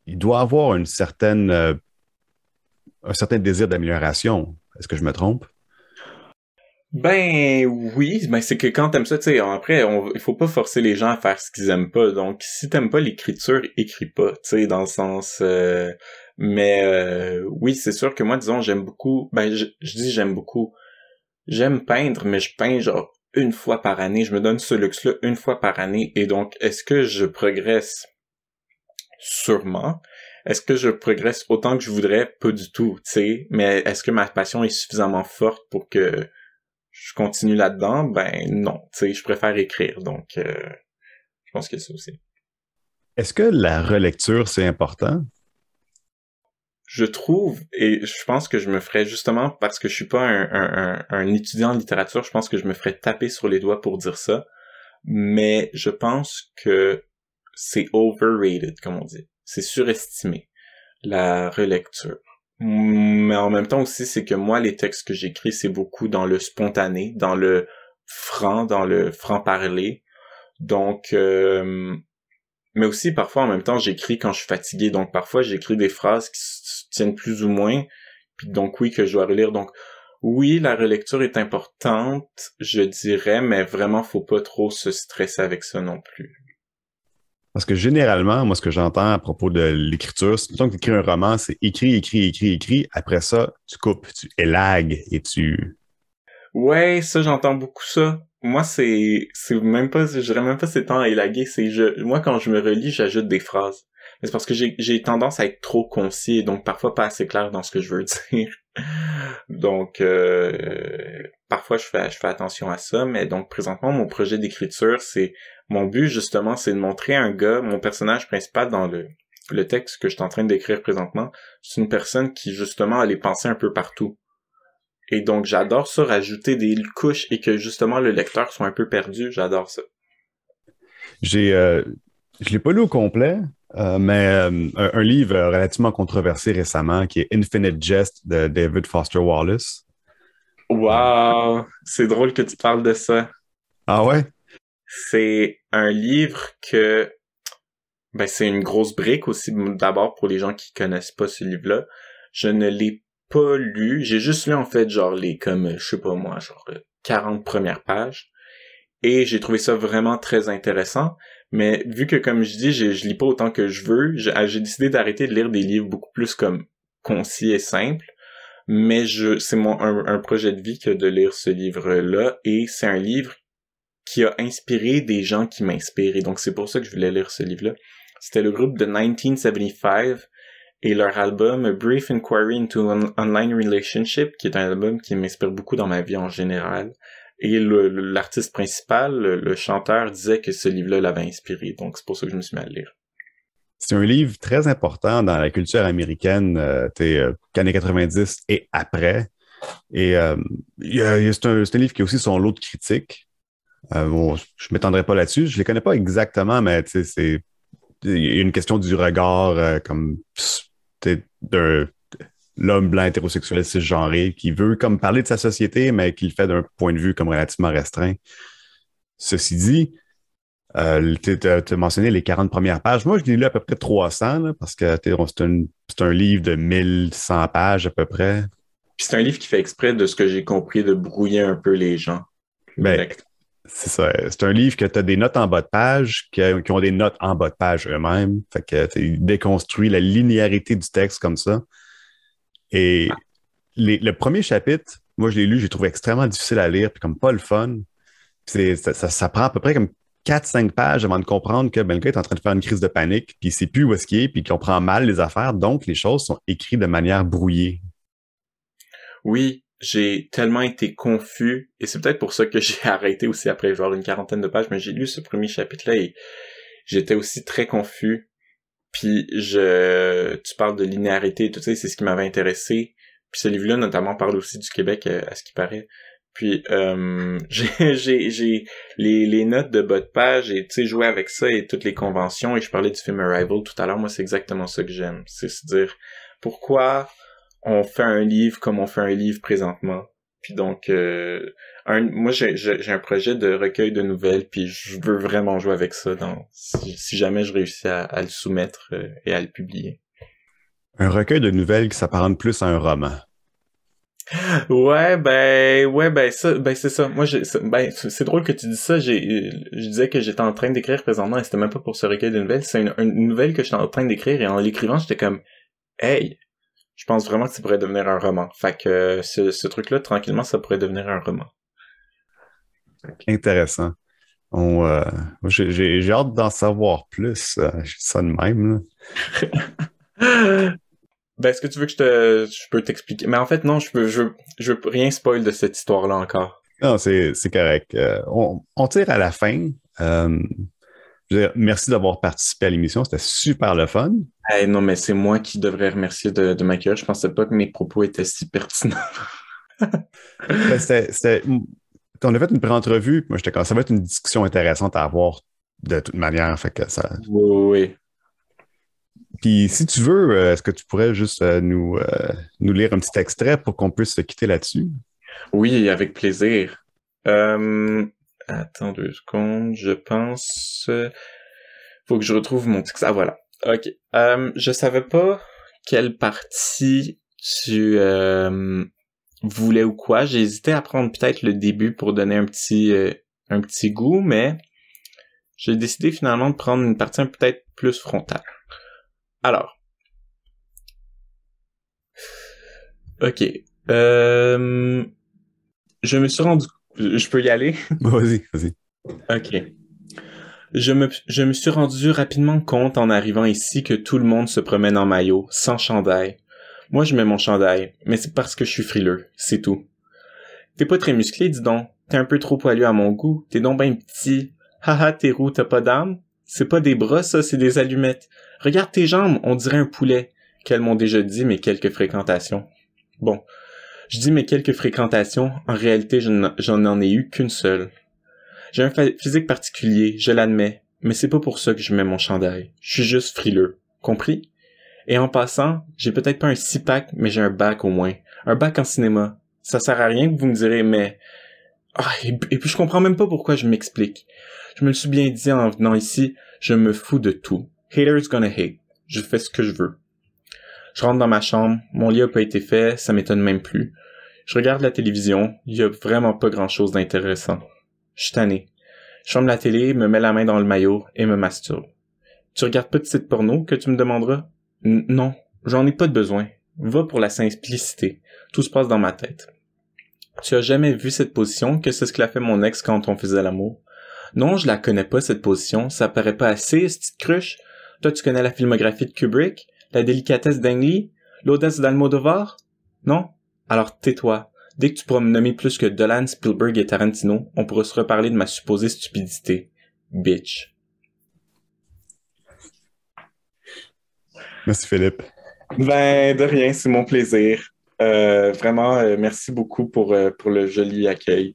il doit avoir un certain désir d'amélioration. Est-ce que je me trompe? Ben oui, ben c'est que quand t'aimes ça, tu sais, après, il faut pas forcer les gens à faire ce qu'ils aiment pas. Donc, si t'aimes pas l'écriture, écris pas, tu sais, dans le sens... mais oui, c'est sûr que moi, disons, j'aime beaucoup... Ben, je dis j'aime beaucoup. J'aime peindre, mais je peins genre une fois par année. Je me donne ce luxe-là une fois par année. Et donc, est-ce que je progresse? Sûrement. Est-ce que je progresse autant que je voudrais? Pas du tout, tu sais. Mais est-ce que ma passion est suffisamment forte pour que je continue là-dedans? Ben non, tu sais, je préfère écrire, donc je pense que c'est ça aussi. Est-ce que la relecture, c'est important? Je trouve, et je pense que je me ferais, justement, parce que je suis pas un étudiant en littérature, je pense que je me ferais taper sur les doigts pour dire ça, mais je pense que c'est overrated, comme on dit. C'est surestimé, la relecture. Mais en même temps aussi, c'est que moi, les textes que j'écris, c'est beaucoup dans le spontané, dans le franc-parler. Donc, mais aussi, parfois, en même temps, j'écris quand je suis fatigué. Donc, parfois, j'écris des phrases qui se tiennent plus ou moins. Puis donc, oui, que je dois relire. Donc, oui, la relecture est importante, je dirais, mais vraiment, faut pas trop se stresser avec ça non plus. Parce que généralement, moi, ce que j'entends à propos de l'écriture, c'est que tu écris un roman, c'est écrit. Après ça, tu coupes, tu élagues et tu... Ouais, ça, j'entends beaucoup ça. Moi, c'est même pas, je dirais même pas c'est tant élagué, moi, quand je me relis, j'ajoute des phrases. Mais c'est parce que j'ai tendance à être trop concis et donc parfois pas assez clair dans ce que je veux dire. Donc, parfois, je fais attention à ça, mais donc, présentement, mon projet d'écriture, mon but, justement, c'est de montrer un gars, mon personnage principal dans le texte que je suis en train d'écrire présentement, c'est une personne qui, justement, a les pensées un peu partout. Et donc, j'adore ça, rajouter des couches et que, justement, le lecteur soit un peu perdu. J'adore ça. J'ai, euh, je l'ai pas lu au complet, mais un livre relativement controversé récemment qui est Infinite Jest de David Foster Wallace. Wow! C'est drôle que tu parles de ça. Ah ouais? C'est un livre c'est une grosse brique aussi, d'abord, pour les gens qui connaissent pas ce livre-là. Je ne l'ai pas lu. J'ai juste lu, en fait, genre, je sais pas moi, genre, 40 premières pages. Et j'ai trouvé ça vraiment très intéressant. Mais vu que, comme je dis, je lis pas autant que je veux, j'ai décidé d'arrêter de lire des livres beaucoup plus comme concis et simples. Mais c'est un projet de vie que de lire ce livre-là. Et c'est un livre qui a inspiré des gens qui m'inspirent. Et donc, c'est pour ça que je voulais lire ce livre-là. C'était le groupe de 1975 et leur album A Brief Inquiry into an Online Relationship, qui est un album qui m'inspire beaucoup dans ma vie en général. Et l'artiste principal, le chanteur, disait que ce livre-là l'avait inspiré. Donc, c'est pour ça que je me suis mis à le lire. C'est un livre très important dans la culture américaine, années 90 et après. Et c'est un livre qui a aussi son lot de critiques. Bon, je ne m'étendrai pas là-dessus. Je ne les connais pas exactement, mais il y a une question du regard comme d'un l'homme blanc hétérosexuel cisgenré qui veut comme parler de sa société, mais qui le fait d'un point de vue comme relativement restreint. Ceci dit, tu as mentionné les 40 premières pages. Moi, je l'ai lu à peu près 300, là, parce que c'est un livre de 1100 pages à peu près. Puis c'est un livre qui fait exprès de ce que j'ai compris de brouiller un peu les gens. Ben, c'est ça. C'est un livre que tu as des notes en bas de page, qui ont des notes en bas de page eux-mêmes. Fait que tu déconstruis la linéarité du texte comme ça. Et le premier chapitre, moi, je l'ai lu, j'ai trouvé extrêmement difficile à lire, puis comme pas le fun. Ça prend à peu près comme 4-5 pages avant de comprendre que ben, le gars est en train de faire une crise de panique, puis il sait plus où est-ce qu'il est, puis il comprend mal les affaires, donc les choses sont écrites de manière brouillée. Oui, j'ai tellement été confus, et c'est peut-être pour ça que j'ai arrêté aussi après genre une quarantaine de pages, mais j'ai lu ce premier chapitre-là et j'étais aussi très confus. Puis tu parles de linéarité et tout ça, c'est ce qui m'avait intéressé. Puis ce livre-là notamment parle aussi du Québec, à ce qui paraît. Puis j'ai les notes de bas de page et tu sais jouer avec ça et toutes les conventions, et je parlais du film Arrival tout à l'heure. Moi, c'est exactement ça que j'aime, c'est se dire pourquoi on fait un livre comme on fait un livre présentement. Puis donc moi j'ai un projet de recueil de nouvelles, puis je veux vraiment jouer avec ça si jamais je réussis à le soumettre et à le publier. Un recueil de nouvelles qui s'apparente plus à un roman. C'est ça. Moi, c'est drôle que tu dis ça. Je disais que j'étais en train d'écrire présentement et c'était même pas pour ce recueil de nouvelles. C'est une nouvelle que j'étais en train d'écrire et en l'écrivant, j'étais comme, hey, je pense vraiment que ça pourrait devenir un roman. Fait que ce truc-là, tranquillement, ça pourrait devenir un roman. Intéressant. J'ai hâte d'en savoir plus. Je dis ça de même, là. Ben, est-ce que tu veux que je peux t'expliquer? Mais en fait, non, je veux rien spoil de cette histoire-là encore. Non, c'est correct. On tire à la fin. Je veux dire, merci d'avoir participé à l'émission. C'était super le fun. Hey, non, mais c'est moi qui devrais remercier de m'accueillir. Je pensais pas que mes propos étaient si pertinents. Ben, on a fait une pré-entrevue. Moi, j'étais comme, ça va être une discussion intéressante à avoir de toute manière. Fait que ça... Oui. Puis, si tu veux, est-ce que tu pourrais juste nous lire un petit extrait pour qu'on puisse se quitter là-dessus? Oui, avec plaisir. Attends 2 secondes, je pense. Faut que je retrouve mon texte. Ah voilà. Ok. Je savais pas quelle partie tu voulais ou quoi. J'ai hésité à prendre peut-être le début pour donner un petit goût, mais j'ai décidé finalement de prendre une partie peut-être plus frontale. Alors. Ok. je me suis rendu... Je peux y aller? Vas-y, vas-y. OK. Je me suis rendu rapidement compte en arrivant ici que tout le monde se promène en maillot, sans chandail. Moi, je mets mon chandail, mais c'est parce que je suis frileux, c'est tout. T'es pas très musclé, dis donc. T'es un peu trop poilu à mon goût. T'es donc ben petit. Haha, t'es roux, t'as pas d'âme? C'est pas des bras, ça, c'est des allumettes. Regarde tes jambes, on dirait un poulet. Qu'elles m'ont déjà dit mes quelques fréquentations. Bon, je dis mes quelques fréquentations, en réalité, j'en ai eu qu'une seule. J'ai un physique particulier, je l'admets, mais c'est pas pour ça que je mets mon chandail. Je suis juste frileux. Compris? Et en passant, j'ai peut-être pas un six-pack, mais j'ai un bac au moins. Un bac en cinéma. Ça sert à rien que vous me direz, mais... et puis je comprends même pas pourquoi je m'explique. Je me le suis bien dit en venant ici, je me fous de tout. Haters gonna hate. Je fais ce que je veux. Je rentre dans ma chambre, mon lit a pas été fait, ça m'étonne même plus. Je regarde la télévision, il y a vraiment pas grand-chose d'intéressant. Je suis tanné. Je ferme la télé, me mets la main dans le maillot et me masturbe. Tu regardes pas de site porno que tu me demanderas? Non, j'en ai pas de besoin. Va pour la simplicité. Tout se passe dans ma tête. Tu as jamais vu cette position, que c'est ce que l'a fait mon ex quand on faisait l'amour? Non, je la connais pas, cette position. Ça paraît pas assez, cette petite cruche. Toi, tu connais la filmographie de Kubrick? La délicatesse d'Ang Lee? L'audace d'Almodovar? Non? Alors tais-toi. Dès que tu pourras me nommer plus que Dolan, Spielberg et Tarantino, on pourra se reparler de ma supposée stupidité. Bitch. Merci, Philippe. Ben, de rien, c'est mon plaisir. Vraiment, merci beaucoup pour le joli accueil.